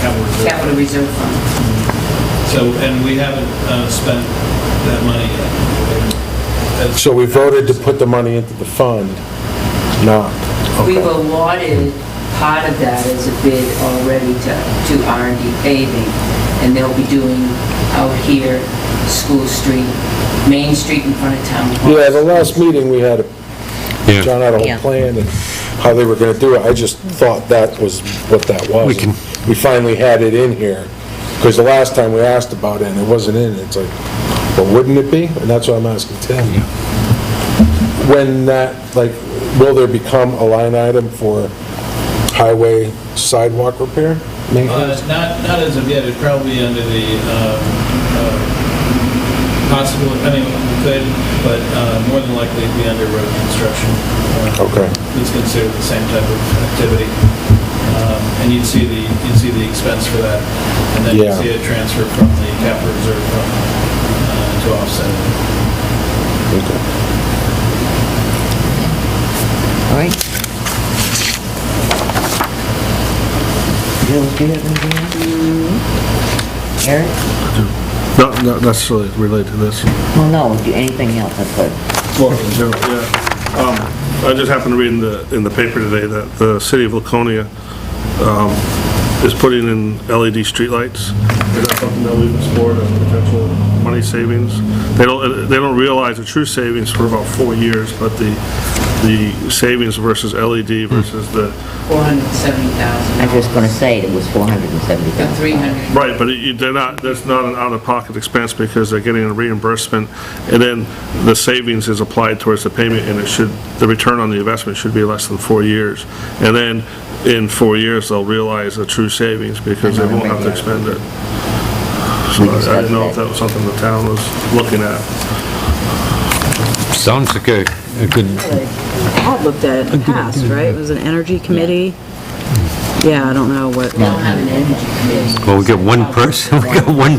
Speaker 7: capital reserve.
Speaker 5: Capital Reserve Fund.
Speaker 7: So, and we haven't spent that money yet.
Speaker 2: So we voted to put the money into the fund, not,
Speaker 5: We've
Speaker 2: okay.
Speaker 5: awarded part of that as a bid already to R&D paving, and they'll be doing out here, School Street, Main Street in front of Town Hall.
Speaker 2: Yeah, the last meeting, we had, John had a
Speaker 3: Yeah.
Speaker 2: whole plan and how they were gonna do it. I just thought that was what that was. We finally had it in here, because the last time we asked about it and it wasn't in, it's like, well, wouldn't it be? And that's what I'm asking Tim. when that, like, will there become a line item for highway sidewalk repair? Maintenance?
Speaker 7: Not as of yet, it'd probably be under the, possible, I mean, we could, but more than likely it'd be under road construction.
Speaker 2: Okay.
Speaker 7: It's considered the same type of activity. And you'd see the expense for that, and then you'd
Speaker 2: Yeah.
Speaker 7: see a transfer from the capital reserve fund to offset it.
Speaker 2: Okay.
Speaker 3: All right. Bill, do you have anything else? Eric?
Speaker 4: Not necessarily related to this.
Speaker 3: Well, no, do anything else, I could.
Speaker 4: Well, in general, yeah. I just happened to read in the paper today that the city of Laconia is putting in LED streetlights. Is that something that we've explored as potential money savings? They don't realize the true savings for about 4 years, but the savings versus LED versus the,
Speaker 5: $470,000.
Speaker 3: I was just gonna say it was
Speaker 5: The
Speaker 3: $470,000.
Speaker 5: 300.
Speaker 4: right, but that's not an out-of-pocket expense because they're getting a reimbursement, and then the savings is applied towards the payment, and the return on the investment should be less than 4 years. And then in 4 years, they'll realize the true savings because they won't have to expend it. So I didn't know if that was something the town was looking at.
Speaker 8: Sounds like a good,
Speaker 1: Had looked at it in the past, right? It was an energy committee. Yeah, I don't know what.
Speaker 5: We don't have an energy committee.
Speaker 8: well, we got one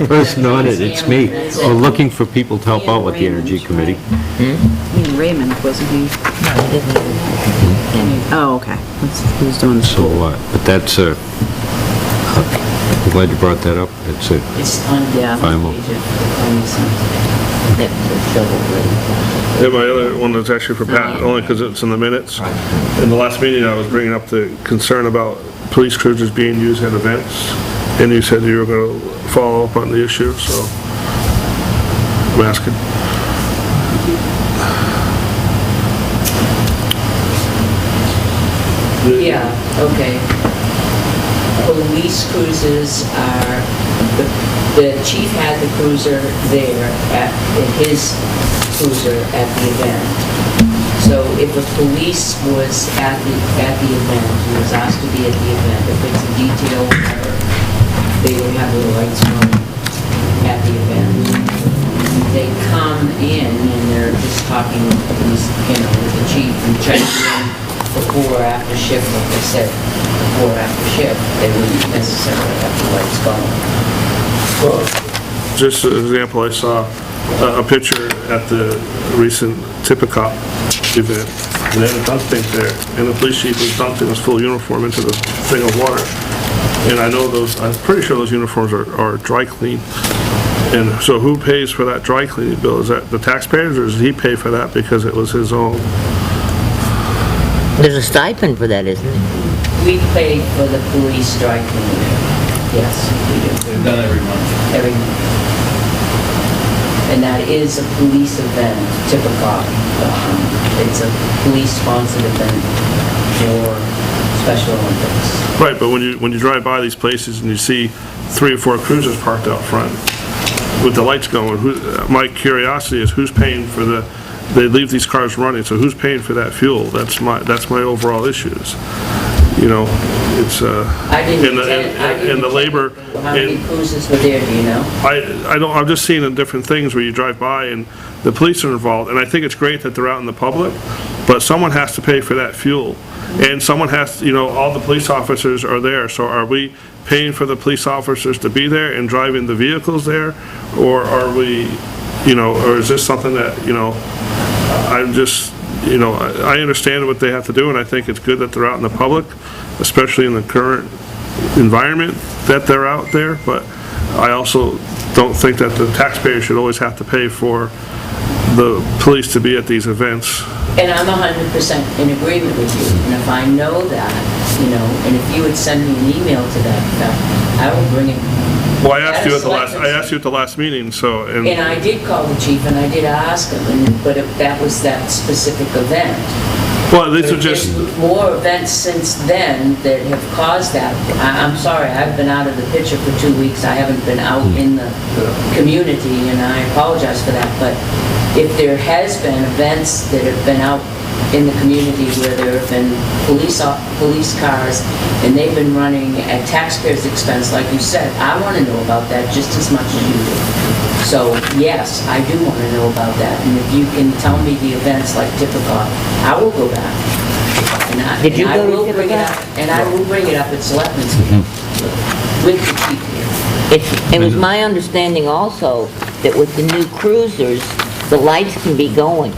Speaker 8: person on it, it's me. We're looking for people to help out with the energy committee.
Speaker 1: Ian Raymond, wasn't he?
Speaker 3: No, he didn't.
Speaker 1: Oh, okay. He was doing the
Speaker 8: So, but that's I'm glad you brought that up. It's a,
Speaker 5: It's on the
Speaker 1: Yeah.
Speaker 8: Final.
Speaker 5: page of 20-something.
Speaker 3: That's a shovel-ready.
Speaker 4: Yeah, my other one is actually for Pat, only because it's in the minutes. In the last meeting, I was bringing up the concern about police cruisers being used at events, and you said you were going to follow up on the issue, so I'm asking.
Speaker 5: Yeah, okay. Police cruisers are, the chief had the cruiser there his cruiser at the event. So if a police was at the event, he was asked to be at the event, if it's a detail, whatever, they would have the lights on at the event. They come in and they're just talking with with the chief and checking in before or after shift, like I said, before or after shift, they wouldn't necessarily have the lights going.
Speaker 4: Well, just as an example, I saw a picture at the recent Tippecop event, and they had a dunk tank there, and the police chief was dumping his full uniform into the thing of water. And I know I'm pretty sure those uniforms are dry clean. And so who pays for that dry cleaning bill? Is that the taxpayers, or does he pay for that because it was his own?
Speaker 3: There's a stipend for that, isn't there?
Speaker 5: We pay for the police dry cleaning. Yes, we do.
Speaker 7: They're done every month.
Speaker 5: Every month. And that is a police event, typical. It's a police-sponsored event for Special Olympics.
Speaker 4: Right, but when you drive by these places and you see 3 or 4 cruisers parked out front with the lights going, my curiosity is who's paying for they leave these cars running, so who's paying for that fuel? That's my overall issues. You know, it's,
Speaker 5: I didn't
Speaker 4: and the labor.
Speaker 5: How many cruises were there, do you know?
Speaker 4: I'm just seeing in different things where you drive by and the police are involved, and I think it's great that they're out in the public, but someone has to pay for that fuel. And someone has, all the police officers are there, so are we paying for the police officers to be there and driving the vehicles there? Or are we, or is this something that, I'm just, I understand what they have to do, and I think it's good that they're out in the public, especially in the current environment that they're out there, but I also don't think that the taxpayer should always have to pay for the police to be at these events.
Speaker 5: And I'm 100% in agreement with you, and if I know that, and if you would send me an email to that effect, I will bring it.
Speaker 4: Well, I asked you at the last meeting, so.
Speaker 5: And I did call the chief, and I did ask him, but if that was that specific event,
Speaker 4: Well, these are just,
Speaker 5: There's more events since then that have caused that. I'm sorry, I've been out of the picture for 2 weeks. I haven't been out in the community, and I apologize for that. But if there has been events that have been out in the community where there have been police cars, and they've been running at taxpayers' expense, like you said, I want to know about that just as much as you do. So, yes, I do want to know about that, and if you can tell me the events like Tippecanoe, I will go back.
Speaker 3: Did you
Speaker 5: And I
Speaker 3: go to
Speaker 5: will bring it
Speaker 3: Tippecanoe?
Speaker 5: up, and I will bring it up at Selectmen's meeting with the chief here.
Speaker 3: It was my understanding also that with the new cruisers, the lights can be going,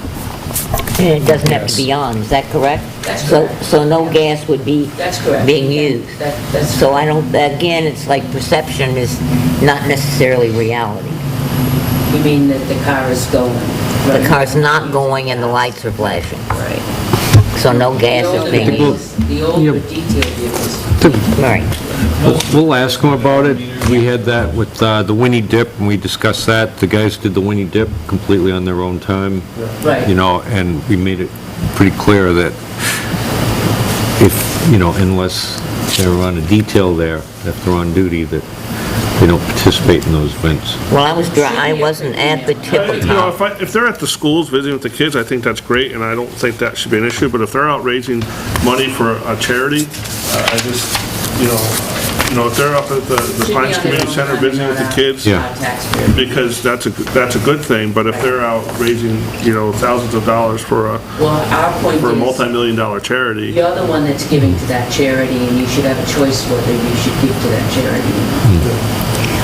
Speaker 3: and it doesn't have to be on, is that correct?
Speaker 5: That's
Speaker 3: So-
Speaker 5: correct.
Speaker 3: So no gas would be
Speaker 5: That's correct.
Speaker 3: being used?
Speaker 5: That's
Speaker 3: So I don't, again, it's like perception is not necessarily reality.
Speaker 5: You mean that the car is going?
Speaker 3: The car's not going and the lights are flashing,
Speaker 5: Right.
Speaker 3: so no gas is being used.
Speaker 5: The older detail vehicles.
Speaker 3: Right.
Speaker 8: We'll ask them about it. We had that with the Winnie Dip, and we discussed that. The guys did the Winnie Dip completely on their own time.
Speaker 5: Right.
Speaker 8: You know, and we made it pretty clear that if, you know, unless they're on a detail there, if they're on duty, that they don't participate in those events.
Speaker 3: Well, I wasn't at the Tippecanoe.
Speaker 4: if they're at the schools visiting with the kids, I think that's great, and I don't think that should be an issue, but if they're out raising money for a charity, I just, if they're up at the Pines Community Center visiting with the kids,
Speaker 8: Yeah.
Speaker 4: because that's a good thing, but if they're out raising, thousands of dollars for a
Speaker 5: Well, our point is,
Speaker 4: multi-million-dollar charity,
Speaker 5: you're the one that's giving to that charity, and you should have a choice whether you should give to that charity.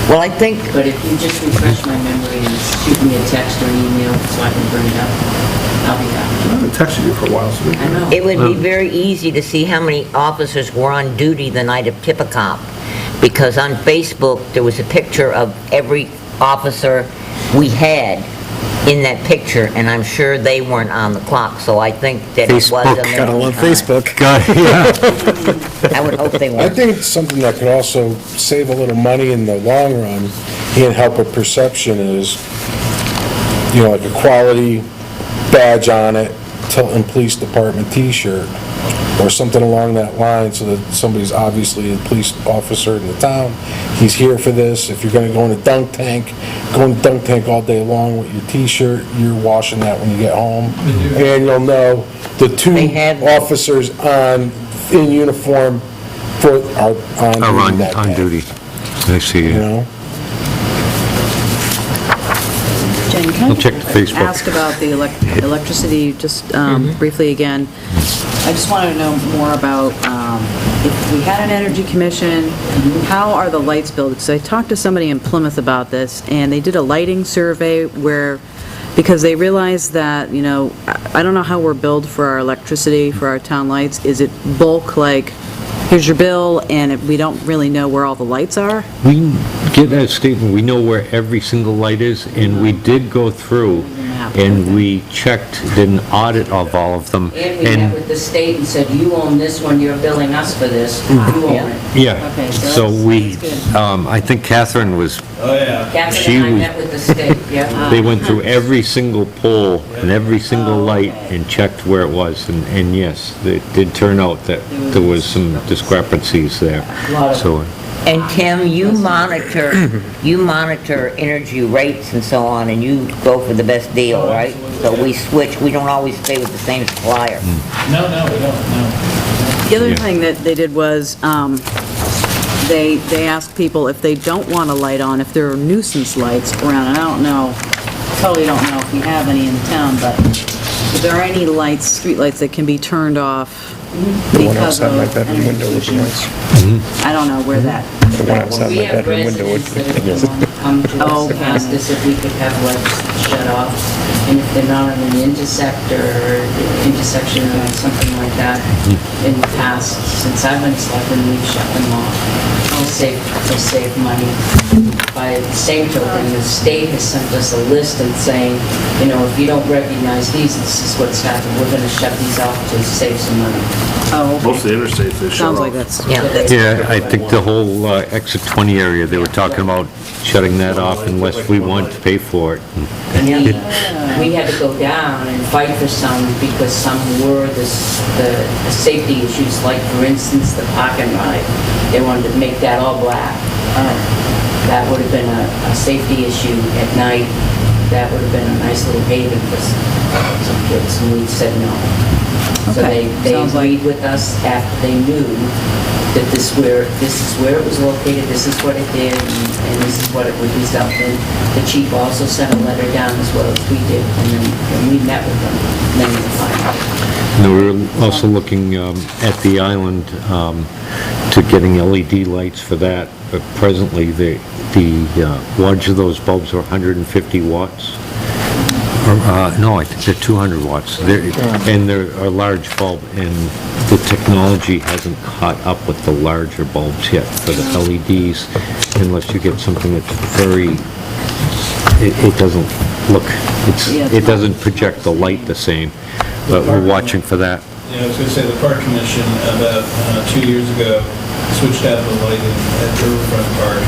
Speaker 3: Well, I think,
Speaker 5: But if you just refresh my memory and shoot me a text or an email so I can bring it up, I'll be happy.
Speaker 4: I've been texting you for a while, so.
Speaker 5: I know.
Speaker 3: it would be very easy to see how many officers were on duty the night of Tippecanoe, because on Facebook, there was a picture of every officer we had in that picture, and I'm sure they weren't on the clock, so I think that it was on
Speaker 6: Facebook,
Speaker 3: their
Speaker 6: gotta
Speaker 3: own
Speaker 6: love
Speaker 3: time.
Speaker 6: Facebook.
Speaker 3: I would hope they
Speaker 2: I
Speaker 3: weren't.
Speaker 2: think it's something that could also save a little money in the long run and help with perception is, like a quality badge on it, Tilton Police Department t-shirt, or something along that line, so that somebody's obviously a police officer in the town. He's here for this. If you're gonna go in a dunk tank, go in the dunk tank all day long with your t-shirt, you're washing that when you get home. And you'll know the two
Speaker 3: They have-
Speaker 2: officers in uniform are on
Speaker 8: Are
Speaker 2: duty that
Speaker 8: on
Speaker 2: day,
Speaker 8: duty. I see.
Speaker 2: you know?
Speaker 1: Jen, can
Speaker 8: I'll check the Facebook.
Speaker 1: ask about the electricity, just briefly again? I just wanted to know more about, if we had an energy commission, how are the lights billed? Because I talked to somebody in Plymouth about this, and they did a lighting survey where, because they realized that, I don't know how we're billed for our electricity, for our town lights. Is it bulk, like, here's your bill, and we don't really know where all the lights are?
Speaker 8: We get that statement, we know where every single light is, and we did go through, and we checked, did an audit of all of them.
Speaker 5: And we met with the state and said, you own this one, you're billing us for this, you own it.
Speaker 8: Yeah,
Speaker 1: Okay, so
Speaker 8: so
Speaker 1: that's-
Speaker 8: we,
Speaker 1: that's good.
Speaker 8: I think Catherine was,
Speaker 7: Oh, yeah.
Speaker 5: Catherine and I
Speaker 8: She was-
Speaker 5: met with the state, yeah.
Speaker 8: they went through every single pole and every single light and checked where it was, and yes, it did turn out that there was some discrepancies there, so.
Speaker 3: And Tim, you monitor energy rates and so on, and you go for the best deal, right? So we switch, we don't always stay with the same supplier.
Speaker 7: No, we don't, no.
Speaker 1: The other
Speaker 8: Yeah.
Speaker 1: thing that they did was, they asked people if they don't want a light on, if there are nuisance lights around, and I don't know, totally don't know if we have any in town, but if there are any lights, street lights that can be turned off because of energy pollution. I don't know where that,
Speaker 5: We have residents that have come to us and asked us if we could have lights shut off, and if they're not on an intersection or something like that. In the past, since I've been selecting, we've shut them off to save money. By the same token, the state has sent us a list and saying, if you don't recognize these, this is what's happened. We're gonna shut these off to save some money.
Speaker 1: oh,
Speaker 4: Most of the interstates, they shut
Speaker 1: sounds
Speaker 4: off.
Speaker 1: like that's,
Speaker 3: Yeah.
Speaker 8: Yeah, I think the whole exit 20 area, they were talking about shutting that off unless we want to pay for it.
Speaker 5: And we had to go down and fight for some because some were the safety issues, like for instance, the park and ride. They wanted to make that all black. That would have been a safety issue at night. That would have been a nice little haven for some kids, and we said no. So
Speaker 1: Okay,
Speaker 5: they
Speaker 1: sounds like-
Speaker 5: agreed with us after they knew that this is where it was located, this is what it did, and this is what it would result in. The chief also sent a letter down as well as we did, and then we met with them, and then we finalized.
Speaker 8: And we were also looking at the island to getting LED lights for that, but presently the wattage of those bulbs are 150 watts. No, I think they're 200 watts. And they're a large bulb, and the technology hasn't caught up with the larger bulbs yet for the LEDs, unless you get something that's very, it doesn't look, it doesn't project the light the same, but we're watching for that.
Speaker 7: Yeah, I was going to say, the Park Commission about 2 years ago switched out the lighting at Riverfront Park,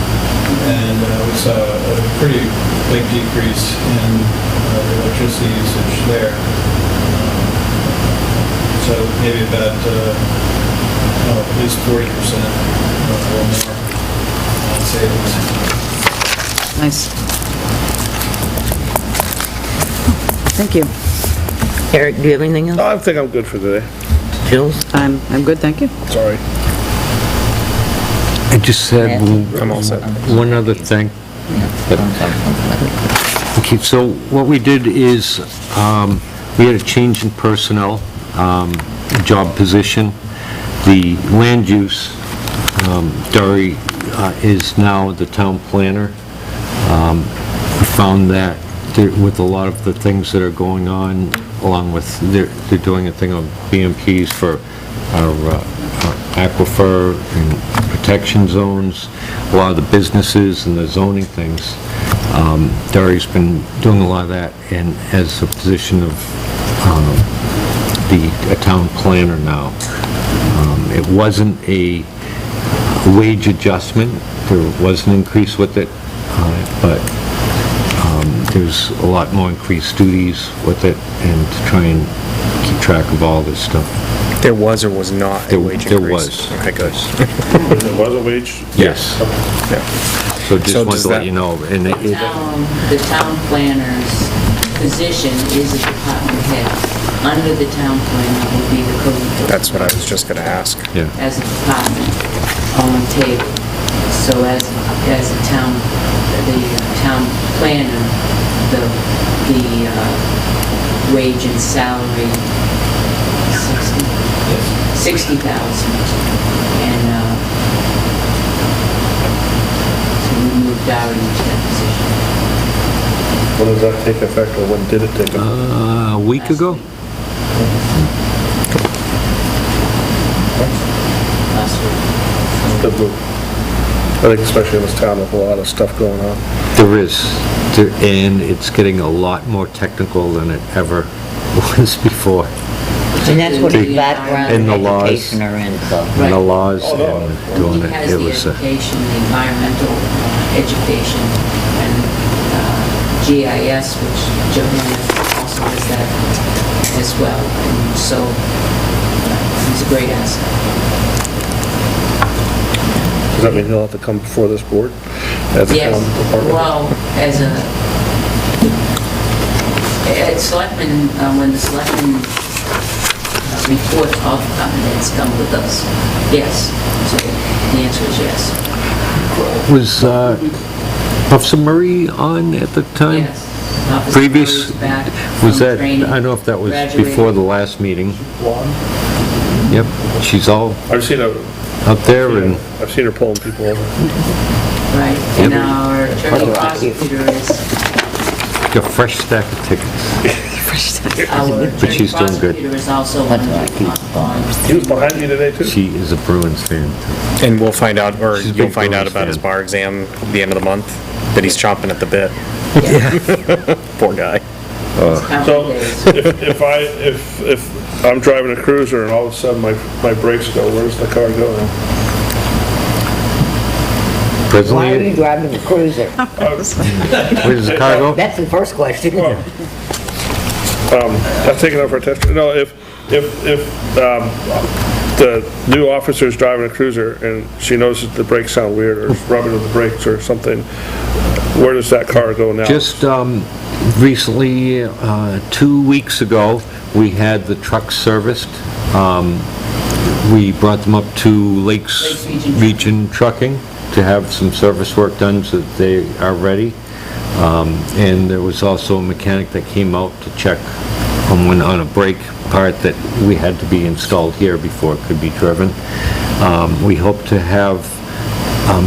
Speaker 7: and we saw a pretty big decrease in the electricity usage there. So maybe about at least 40% or more savings.
Speaker 1: Nice. Thank you.
Speaker 3: Eric, do you have anything else?
Speaker 4: I think I'm good for today.
Speaker 3: Jules?
Speaker 1: I'm good, thank you.
Speaker 4: Sorry.
Speaker 8: I just said
Speaker 6: I'm all set.
Speaker 8: one other thing. Okay, so what we did is, we had a change in personnel, job position. The land use, Dory is now the town planner. We found that with a lot of the things that are going on, along with, they're doing a thing on BMPs for our aquifer and protection zones, a lot of the businesses and the zoning things. Dory's been doing a lot of that, and as a position of a town planner now. It wasn't a wage adjustment, there was an increase with it, but there's a lot more increased duties with it, and to try and keep track of all this stuff.
Speaker 6: There was or was not a wage increase?
Speaker 8: There was.
Speaker 6: Okay, good.
Speaker 4: There was a wage?
Speaker 8: Yes.
Speaker 6: Yeah.
Speaker 8: So just
Speaker 6: So
Speaker 8: wanted
Speaker 6: does
Speaker 8: to let
Speaker 6: that-
Speaker 8: you know, and
Speaker 5: The town planner's position is a department head. Under the town planner will be the code enforcement.
Speaker 6: That's what I was just gonna ask.
Speaker 8: yeah.
Speaker 5: As a department on table. So as a town, the town planner, the wage and salary, 60,000. And, so we moved Darren into that position.
Speaker 4: When does that take effect, or when did it take effect?
Speaker 8: A week ago?
Speaker 5: Last week.
Speaker 4: Good move. I think especially in this town with a lot of stuff going on.
Speaker 8: There is, and it's getting a lot more technical than it ever was before.
Speaker 3: And that's what his background
Speaker 8: And
Speaker 3: and
Speaker 8: the laws.
Speaker 3: education are in, so.
Speaker 8: And the laws
Speaker 4: Oh, no.
Speaker 8: and doing
Speaker 5: He
Speaker 8: it,
Speaker 5: has
Speaker 8: it
Speaker 5: the
Speaker 8: was,
Speaker 5: education, the environmental education, and GIS, which Johanna also has that as well. And so he's a great asset.
Speaker 4: Does that mean he'll have to come before this board as a
Speaker 5: Yes,
Speaker 4: town department?
Speaker 5: well, at selectmen, when the selectmen report all department heads come with us, yes. So the answer is yes.
Speaker 8: was Officer Murray on at the time?
Speaker 5: Yes. Officer
Speaker 8: Previous,
Speaker 5: Murray's back
Speaker 8: was
Speaker 5: from
Speaker 8: that,
Speaker 5: training,
Speaker 8: I don't know if that was
Speaker 5: graduated.
Speaker 8: before the last meeting. Yep, she's all
Speaker 4: I've seen her,
Speaker 8: out there and
Speaker 4: I've seen her pulling people over.
Speaker 5: Right, and our attorney prosecutor is,
Speaker 8: got a fresh stack of tickets.
Speaker 5: our
Speaker 8: But
Speaker 5: attorney
Speaker 8: she's doing good.
Speaker 5: prosecutor is also on
Speaker 4: He was behind you today, too?
Speaker 8: She is a Bruins fan.
Speaker 6: And we'll find out, or
Speaker 8: She's a
Speaker 6: you'll
Speaker 8: big
Speaker 6: find out
Speaker 8: Bruins
Speaker 6: about his
Speaker 8: fan.
Speaker 6: bar exam at the end of the month, that he's chomping at the bit. Poor guy.
Speaker 5: how
Speaker 4: So,
Speaker 5: many days.
Speaker 4: if I'm driving a cruiser and all of a sudden my brakes go, where does the car go now?
Speaker 3: Why are you
Speaker 8: Presently,
Speaker 3: driving the cruiser?
Speaker 8: where does the car go?
Speaker 3: That's the first question.
Speaker 4: I'm taking over a test, no, if the new officer's driving a cruiser and she notices the brakes sound weird or rubbing with the brakes or something, where does that car go now?
Speaker 8: Just recently, 2 weeks ago, we had the trucks serviced. We brought them up to Lakes Region Trucking to have some service work done so that they are ready. And there was also a mechanic that came out to check on a brake part that we had to be installed here before it could be driven. We hope to have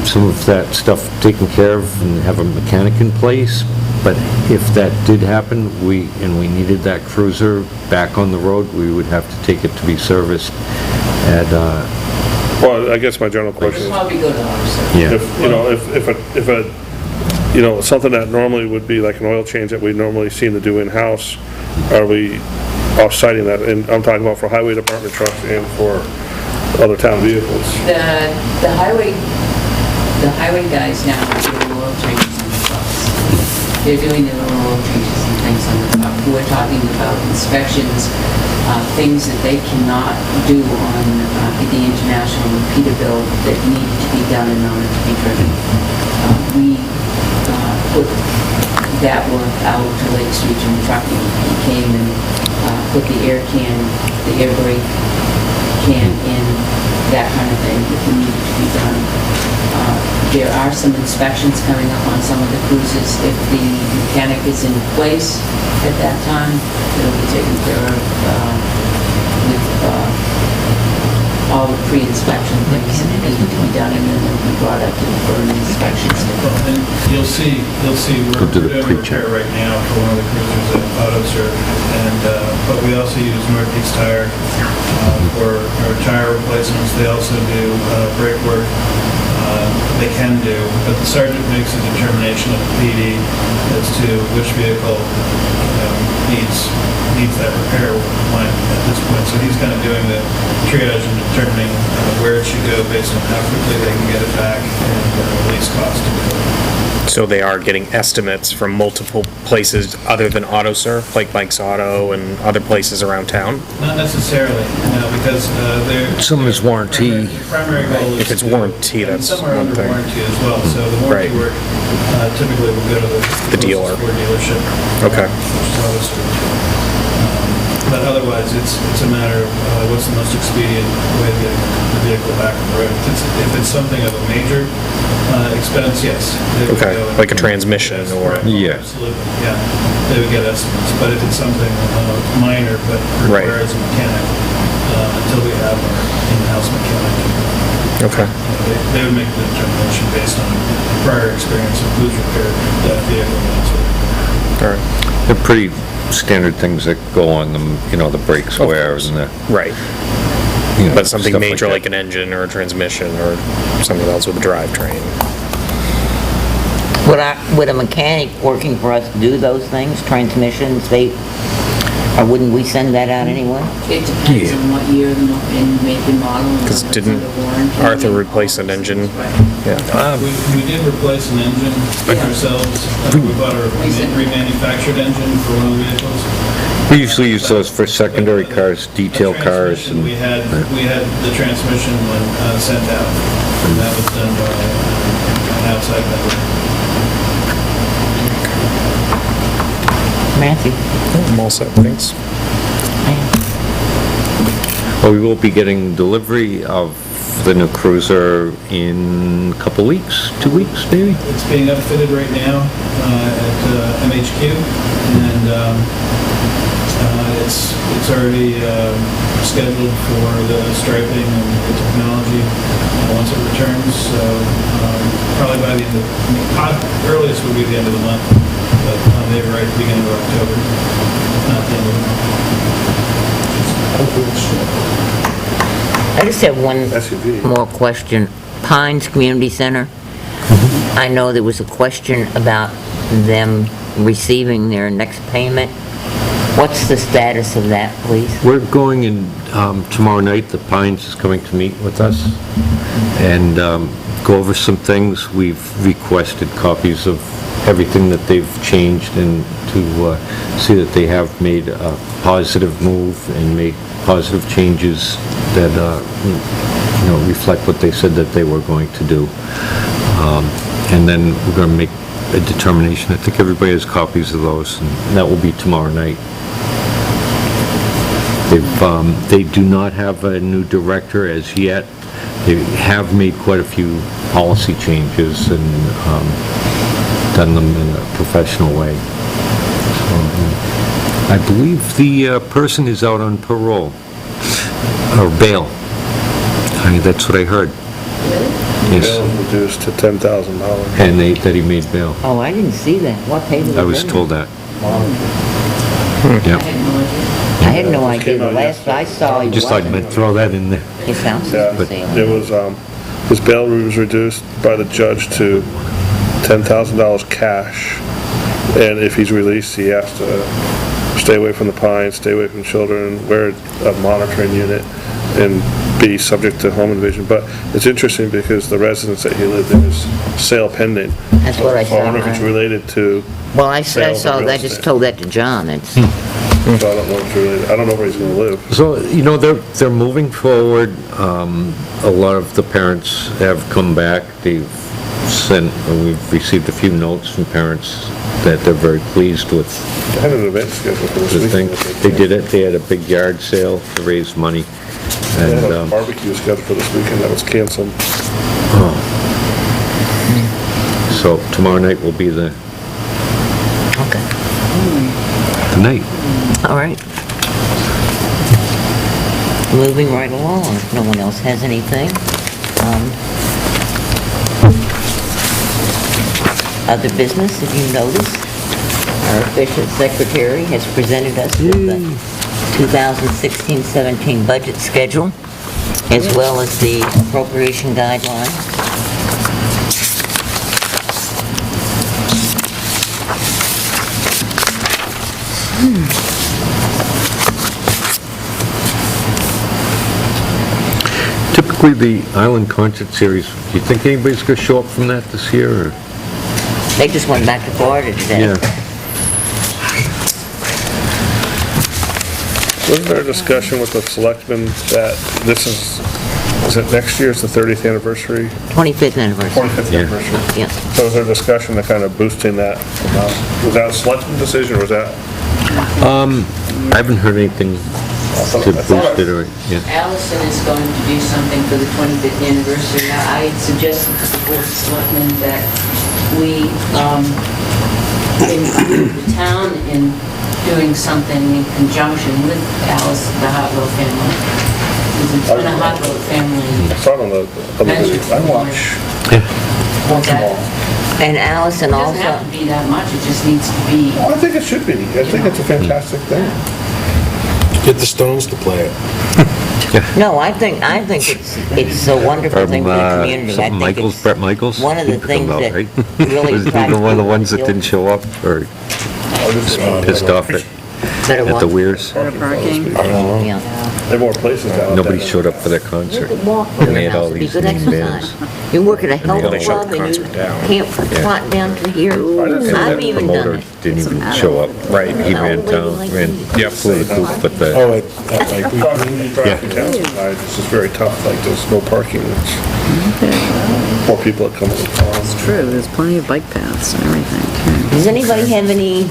Speaker 8: some of that stuff taken care of and have a mechanic in place, but if that did happen, we needed that cruiser back on the road, we would have to take it to be serviced at,
Speaker 4: Well, I guess my general
Speaker 5: Just
Speaker 4: question is,
Speaker 5: probably go to officer.
Speaker 8: yeah.
Speaker 4: if something that normally would be like an oil change that we normally seem to do in-house, are we off-siting that? And I'm talking about for highway department trucks and for other town vehicles.
Speaker 5: The highway guys now are doing oil changes on the trucks. They're doing their own oil changes and things on the truck. We're talking about inspections, things that they cannot do on the international Peterbilt that need to be done in order to be driven. We put that work out to Lakes Region Trucking. He came and put the air brake can in, that kind of thing that needed to be done. There are some inspections coming up on some of the cruises. If the mechanic is in place at that time, it'll be taken care of with all the pre-inspection things that need to be done, and then they'll be brought up for an inspection.
Speaker 7: And you'll see, we're
Speaker 8: Go to the
Speaker 7: doing
Speaker 8: pre-check.
Speaker 7: repair right now for one of the cruisers at AutoServe, and, but we also use Northeast Tire for our tire replacements. They also do brake work. They can do, but the sergeant makes a determination of the PD as to which vehicle needs that repair line at this point. So he's kind of doing the triage and determining where it should go based on how quickly they can get it back and the least cost to do it.
Speaker 6: So they are getting estimates from multiple places other than AutoServe, like Mike's Auto and other places around town?
Speaker 7: Not necessarily, no, because they're...
Speaker 8: Some is warranty.
Speaker 7: The primary goal is...
Speaker 6: If it's
Speaker 7: to-
Speaker 6: warranty,
Speaker 7: and
Speaker 6: that's
Speaker 7: some are
Speaker 6: one
Speaker 7: under
Speaker 6: thing.
Speaker 7: warranty as well, so the warranty
Speaker 6: Right.
Speaker 7: work typically will go to
Speaker 6: The dealer.
Speaker 7: closest Ford dealership.
Speaker 6: Okay.
Speaker 7: Which is AutoServe. But otherwise, it's a matter of what's the most expedient way to get the vehicle back on the road. If it's something of a major expense, yes. they would
Speaker 6: Okay,
Speaker 7: go and-
Speaker 6: like a transmission or-
Speaker 7: Right,
Speaker 8: Yeah.
Speaker 7: Absolutely, yeah. They would get estimates, but if it's something minor but
Speaker 6: Right.
Speaker 7: requires a mechanic, until we have our in-house mechanic,
Speaker 6: Okay.
Speaker 7: they would make the determination based on prior experience of who's repaired that vehicle and that sort of thing.
Speaker 6: All right.
Speaker 8: They're pretty standard things that go on them, the brake squares and the,
Speaker 6: Right. But something
Speaker 8: stuff
Speaker 6: major
Speaker 8: that.
Speaker 6: like an engine or a transmission or something else with a drivetrain.
Speaker 3: Would a mechanic working for us do those things, transmissions, or wouldn't we send that out anyway?
Speaker 5: It depends on what year and make and model. and
Speaker 6: 'Cause
Speaker 5: whether it's
Speaker 6: didn't
Speaker 5: under warranty
Speaker 6: Arthur
Speaker 5: and
Speaker 6: replace
Speaker 5: all
Speaker 6: an
Speaker 5: those
Speaker 6: engine?
Speaker 5: things, right.
Speaker 6: Yeah.
Speaker 7: We did replace an engine ourselves. We bought a remanufactured engine for one of the vehicles.
Speaker 8: we usually use those for secondary cars, detail cars,
Speaker 7: Transmission,
Speaker 8: and
Speaker 7: we had the transmission one sent out, and that was done by an outside vendor.
Speaker 3: Matthew?
Speaker 6: I'm all set, thanks.
Speaker 8: well, we will be getting delivery of the new cruiser in a couple weeks, 2 weeks maybe?
Speaker 7: It's being upfitted right now at MHQ, and it's already scheduled for the striping and the technology once it returns. So probably by the end of, earliest would be the end of the month, but maybe right at the beginning of October, not the end of the month.
Speaker 3: I just have one
Speaker 4: SUV.
Speaker 3: more question. Pines Community Center, I know there was a question about them receiving their next payment. What's the status of that, please?
Speaker 8: We're going in tomorrow night, the Pines is coming to meet with us, and go over some things. We've requested copies of everything that they've changed and to see that they have made a positive move and made positive changes that, reflect what they said that they were going to do. And then we're going to make a determination. I think everybody has copies of those, and that will be tomorrow night. They do not have a new director as yet. They have made quite a few policy changes and done them in a professional way. I believe the person is out on parole, or bail. That's what I heard. Yes,
Speaker 4: Bail reduced to $10,000.
Speaker 8: and that he made bail.
Speaker 3: Oh, I didn't see that. What paper?
Speaker 8: I was told that.
Speaker 5: I
Speaker 8: Yeah,
Speaker 5: had no idea.
Speaker 3: I had no idea. The last I saw, he
Speaker 8: just thought I'd throw that in there.
Speaker 3: His house
Speaker 4: Yeah,
Speaker 3: is for sale.
Speaker 4: it was, his bail was reduced by the judge to $10,000 cash, and if he's released, he has to stay away from the pines, stay away from children, wear a monitoring unit, and be subject to home invasion. But it's interesting because the residence that he lived in is sale pending.
Speaker 3: That's what I
Speaker 4: So I wonder if
Speaker 3: saw.
Speaker 4: it's related to,
Speaker 3: Well, I
Speaker 4: sale of
Speaker 3: saw,
Speaker 4: real
Speaker 3: I just
Speaker 4: estate.
Speaker 3: told that to John. It's,
Speaker 4: so I don't know if it's related, I don't know where he's gonna live.
Speaker 8: So, they're moving forward. A lot of the parents have come back. They've we've received a few notes from parents that they're very pleased with
Speaker 4: I had an event scheduled for this
Speaker 8: the thing.
Speaker 4: weekend.
Speaker 8: They did it, they had a big yard sale to raise money.
Speaker 4: They had
Speaker 8: And,
Speaker 4: a barbecue scheduled for this weekend that was canceled.
Speaker 8: so tomorrow night will be the
Speaker 3: okay.
Speaker 8: night.
Speaker 3: All right. Moving right along, if no one else has anything. Other business, if you noticed, our efficient secretary has presented us with the 2016-17 budget schedule, as well as the appropriation guidelines.
Speaker 8: Typically, the Island Concert Series, do you think anybody's gonna show up from that this year, or?
Speaker 3: They just went back to Florida today.
Speaker 8: Yeah.
Speaker 4: Wasn't there a discussion with the selectmen that this is it next year, it's the 30th anniversary,
Speaker 3: 25th anniversary.
Speaker 4: 45th
Speaker 8: Yeah.
Speaker 4: anniversary?
Speaker 3: Yes.
Speaker 4: So was there a discussion of kind of boosting that amount? Was that a selectmen decision, or was that?
Speaker 8: I haven't heard anything to boost it, or, yeah.
Speaker 5: Allison is going to do something for the 25th anniversary. Now, I had suggested to the Board of Selectmen that we include the town in doing something in conjunction with Alice, the Hotwell family. Because it's been a Hotwell family.
Speaker 4: I saw it on the video. I watch once in a while.
Speaker 3: And Allison
Speaker 5: It doesn't have
Speaker 3: also,
Speaker 5: to be that much, it just needs to be.
Speaker 4: Well, I think it should be. I think it's a fantastic thing.
Speaker 2: Get the Stones to play it.
Speaker 3: no, I think it's a wonderful thing for the community. I
Speaker 8: Something
Speaker 3: think
Speaker 8: Michaels,
Speaker 3: it's
Speaker 8: Brett Michaels?
Speaker 3: one of the
Speaker 8: He put
Speaker 3: things
Speaker 8: them out,
Speaker 3: that
Speaker 8: right?
Speaker 3: really
Speaker 8: Was he
Speaker 3: attracts
Speaker 8: one of the
Speaker 3: people
Speaker 8: ones
Speaker 3: to
Speaker 8: that didn't show up, or pissed off at
Speaker 3: better
Speaker 8: the
Speaker 3: walk.
Speaker 8: Weirs?
Speaker 1: Better parking.
Speaker 3: Yeah.
Speaker 4: There are more places down
Speaker 8: Nobody
Speaker 4: there.
Speaker 8: showed up for that concert.
Speaker 3: You could walk from
Speaker 8: And they
Speaker 3: your
Speaker 8: had all
Speaker 3: house, it'd be
Speaker 8: these
Speaker 3: good
Speaker 8: name
Speaker 3: exercise.
Speaker 8: bands.
Speaker 3: You work at a health
Speaker 8: they
Speaker 3: club
Speaker 8: shut the
Speaker 3: and you
Speaker 8: concert down.
Speaker 3: can't trot down to here.
Speaker 8: And
Speaker 3: I've
Speaker 8: that
Speaker 3: even done
Speaker 8: promoter
Speaker 3: it.
Speaker 8: didn't even show up. Right. He ran flew the coop, but the,
Speaker 2: Oh, like,
Speaker 4: Traffic counts tonight, it's just very tough, like there's no parking. It's more people that come in the car.
Speaker 1: It's true, there's plenty of bike paths and everything, too.
Speaker 3: Does anybody have any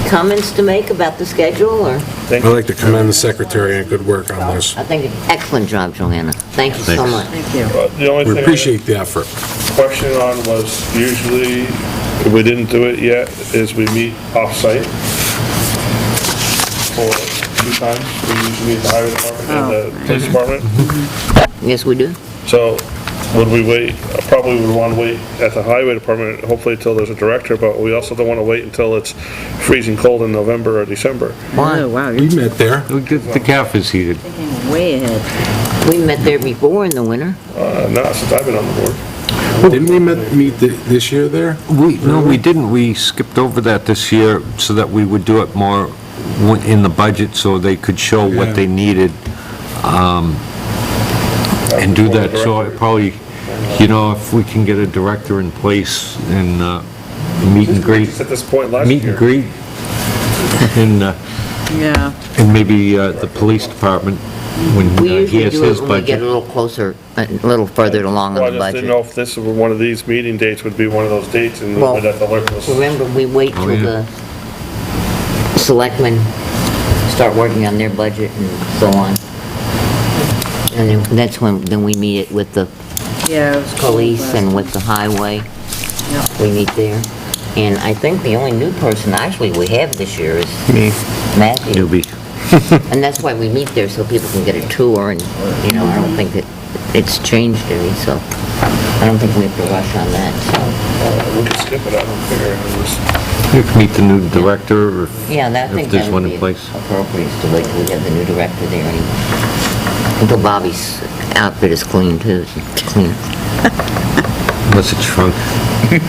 Speaker 3: comments to make about the schedule, or?
Speaker 2: I'd like to commend the secretary and good work on this.
Speaker 3: I think, excellent job, Joanna. Thank you so
Speaker 8: Thanks.
Speaker 3: much.
Speaker 1: Thank you.
Speaker 4: The only
Speaker 2: We
Speaker 4: thing
Speaker 2: appreciate the effort.
Speaker 4: question on was usually, if we didn't do it yet, is we meet off-site for 2 times. We usually meet the highway department and the police department.
Speaker 3: Yes, we do.
Speaker 4: So would we wait, probably would want to wait at the highway department, hopefully until there's a director, but we also don't want to wait until it's freezing cold in November or December.
Speaker 1: Oh, wow,
Speaker 2: We
Speaker 1: you're
Speaker 2: met there.
Speaker 8: the calf is heated.
Speaker 1: thinking way ahead.
Speaker 3: We met there before in the winter.
Speaker 4: Not since I've been on the board.
Speaker 2: Didn't we meet this year there?
Speaker 8: No, we didn't. We skipped over that this year so that we would do it more in the budget so they could show what they needed, and do that. So it probably, You know, if we can get a director in place and meet and greet,
Speaker 4: At this point last
Speaker 8: meet
Speaker 4: year.
Speaker 8: and greet, and
Speaker 1: Yeah.
Speaker 8: maybe the police department, when
Speaker 3: We
Speaker 8: he
Speaker 3: usually
Speaker 8: has
Speaker 3: do it
Speaker 8: his
Speaker 3: when we get a
Speaker 8: budget.
Speaker 3: little closer, a little further along
Speaker 4: Well, I
Speaker 3: on the
Speaker 4: just didn't know
Speaker 3: budget.
Speaker 4: if this were one of these meeting dates would be one of those dates and
Speaker 3: Well,
Speaker 4: we'd have to alert us.
Speaker 3: Remember, we wait
Speaker 8: Oh,
Speaker 3: till
Speaker 8: yeah.
Speaker 3: the selectmen start working on their budget and so on. And then that's when, then we meet it with the
Speaker 1: Yeah, it was cold
Speaker 3: police
Speaker 1: last
Speaker 3: and
Speaker 1: time.
Speaker 3: with the highway.
Speaker 1: Yeah.
Speaker 3: We meet there. And I think the only new person actually we have this year is
Speaker 6: Me.
Speaker 3: Matthew.
Speaker 8: Newbie.
Speaker 3: And that's why we meet there, so people can get a tour and, you know, I don't think that it's changed any, so I don't think we have to rush on that, so.
Speaker 4: We could skip it, I don't care. It was-
Speaker 8: You can meet the new director, or
Speaker 3: Yeah, that, I think
Speaker 8: if there's
Speaker 3: that
Speaker 8: one
Speaker 3: would
Speaker 8: in
Speaker 3: be
Speaker 8: place.
Speaker 3: appropriate to wait till we have the new director there anyway. Until Bobby's outfit is clean too, it's clean.
Speaker 8: Unless it's shrunk. I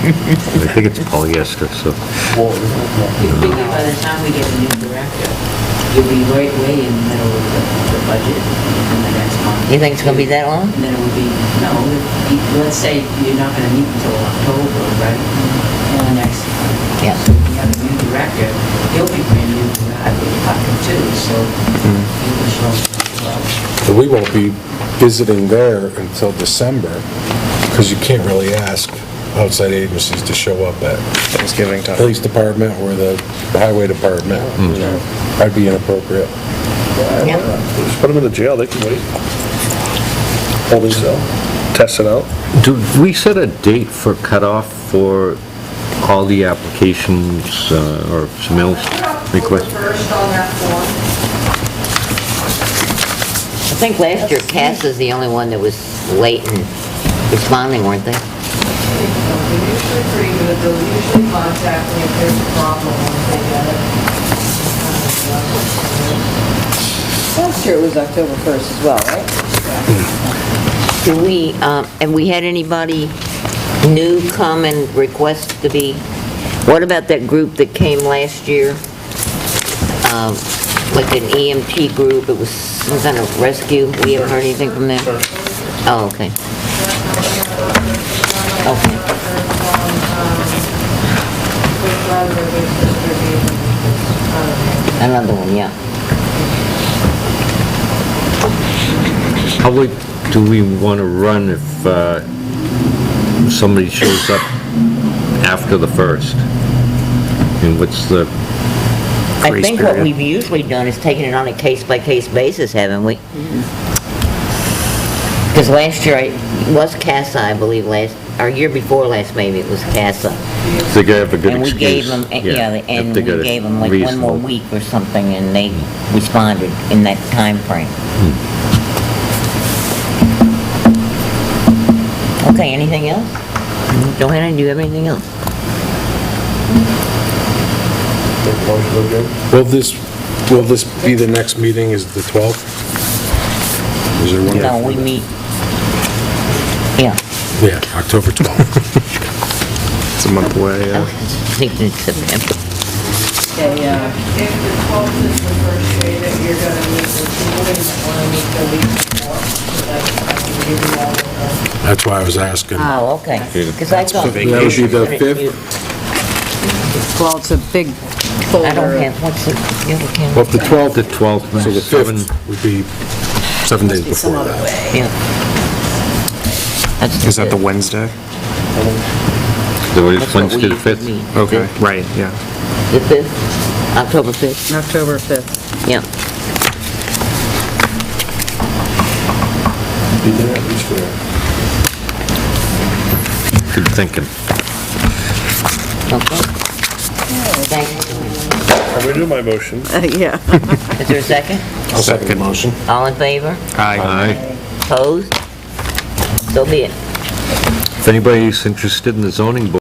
Speaker 8: think it's polyester, so.
Speaker 5: You figure by the time we get a new director, you'll be way in the middle of the budget in the next month.
Speaker 3: You think it's gonna be that long?
Speaker 5: And then it would be, no, let's say you're not gonna meet until October, right? In the next,
Speaker 3: Yeah.
Speaker 5: so if you have a new director, he'll be brand new to the highway department too, so he will show as well.
Speaker 2: But we won't be visiting there until December, because you can't really ask outside agencies to show up at
Speaker 6: Thanksgiving time.
Speaker 2: police department or the highway department, you know, that'd be inappropriate.
Speaker 3: Yeah.
Speaker 4: Just put them in the jail, they can wait. Holding cell, test it out.
Speaker 8: Do we set a date for cutoff for all the applications or submittals requests?
Speaker 9: First on that form.
Speaker 3: I think last year Cass is the only one that was late in responding, weren't they?
Speaker 9: They're usually pretty good, they'll usually contact me if there's a problem once they get it.
Speaker 1: Last year it was October 1st as well, right?
Speaker 3: Do we, have we had anybody new come and request to be, what about that group that came last year? Like an EMT group, it was some kind of rescue, we haven't heard anything from them? Oh, okay. Okay. Another one, yeah.
Speaker 8: How late do we want to run if somebody shows up after the 1st? And what's the,
Speaker 3: I
Speaker 6: Grace
Speaker 3: think what
Speaker 6: period.
Speaker 3: we've usually done is taken it on a case-by-case basis, haven't we? Because last year, it was CASA, I believe, or year before last, maybe, it was CASA.
Speaker 8: they gotta have a good
Speaker 3: And we
Speaker 8: excuse?
Speaker 3: gave them, yeah,
Speaker 8: if
Speaker 3: and
Speaker 8: they
Speaker 3: we
Speaker 8: got a
Speaker 3: gave them like one more
Speaker 8: reasonable-
Speaker 3: week or something, and they responded in that time frame. Okay, anything else? Johanna, do you have anything else?
Speaker 2: Will this be the next meeting, is the 12th? Is there one?
Speaker 3: No, we meet, yeah,
Speaker 2: Yeah, October 12th.
Speaker 6: It's a month away,
Speaker 3: I think it's September.
Speaker 1: Okay,
Speaker 9: If the 12th is the first day that you're gonna meet with people, you might wanna meet the week before, so that I can give you all of the...
Speaker 2: That's why I was asking.
Speaker 3: Oh, okay. Because I thought.
Speaker 2: That would be the 5th?
Speaker 1: well, it's a big folder.
Speaker 3: I don't have, what's the other calendar?
Speaker 2: Well, if the 12th,
Speaker 8: The 12th,
Speaker 2: so the
Speaker 8: 7,
Speaker 2: 5th would be 7 days before that.
Speaker 3: Yeah. That's
Speaker 6: Is that the
Speaker 3: fifth.
Speaker 6: Wednesday?
Speaker 8: so it's
Speaker 3: That's what we
Speaker 8: Wednesday the
Speaker 3: usually
Speaker 8: 5th?
Speaker 3: meet.
Speaker 6: Okay, right, yeah.
Speaker 3: The 5th, October 5th,
Speaker 1: October 5th.
Speaker 3: yeah.
Speaker 4: Be there at least there.
Speaker 8: Good thinking.
Speaker 3: Okay. Thanks.
Speaker 4: I renew my motion.
Speaker 1: Yeah.
Speaker 3: Is there a second?
Speaker 2: I'll second the motion.
Speaker 3: All in favor?
Speaker 8: Aye.
Speaker 3: Opposed? So be it.
Speaker 8: If anybody's interested in the zoning board,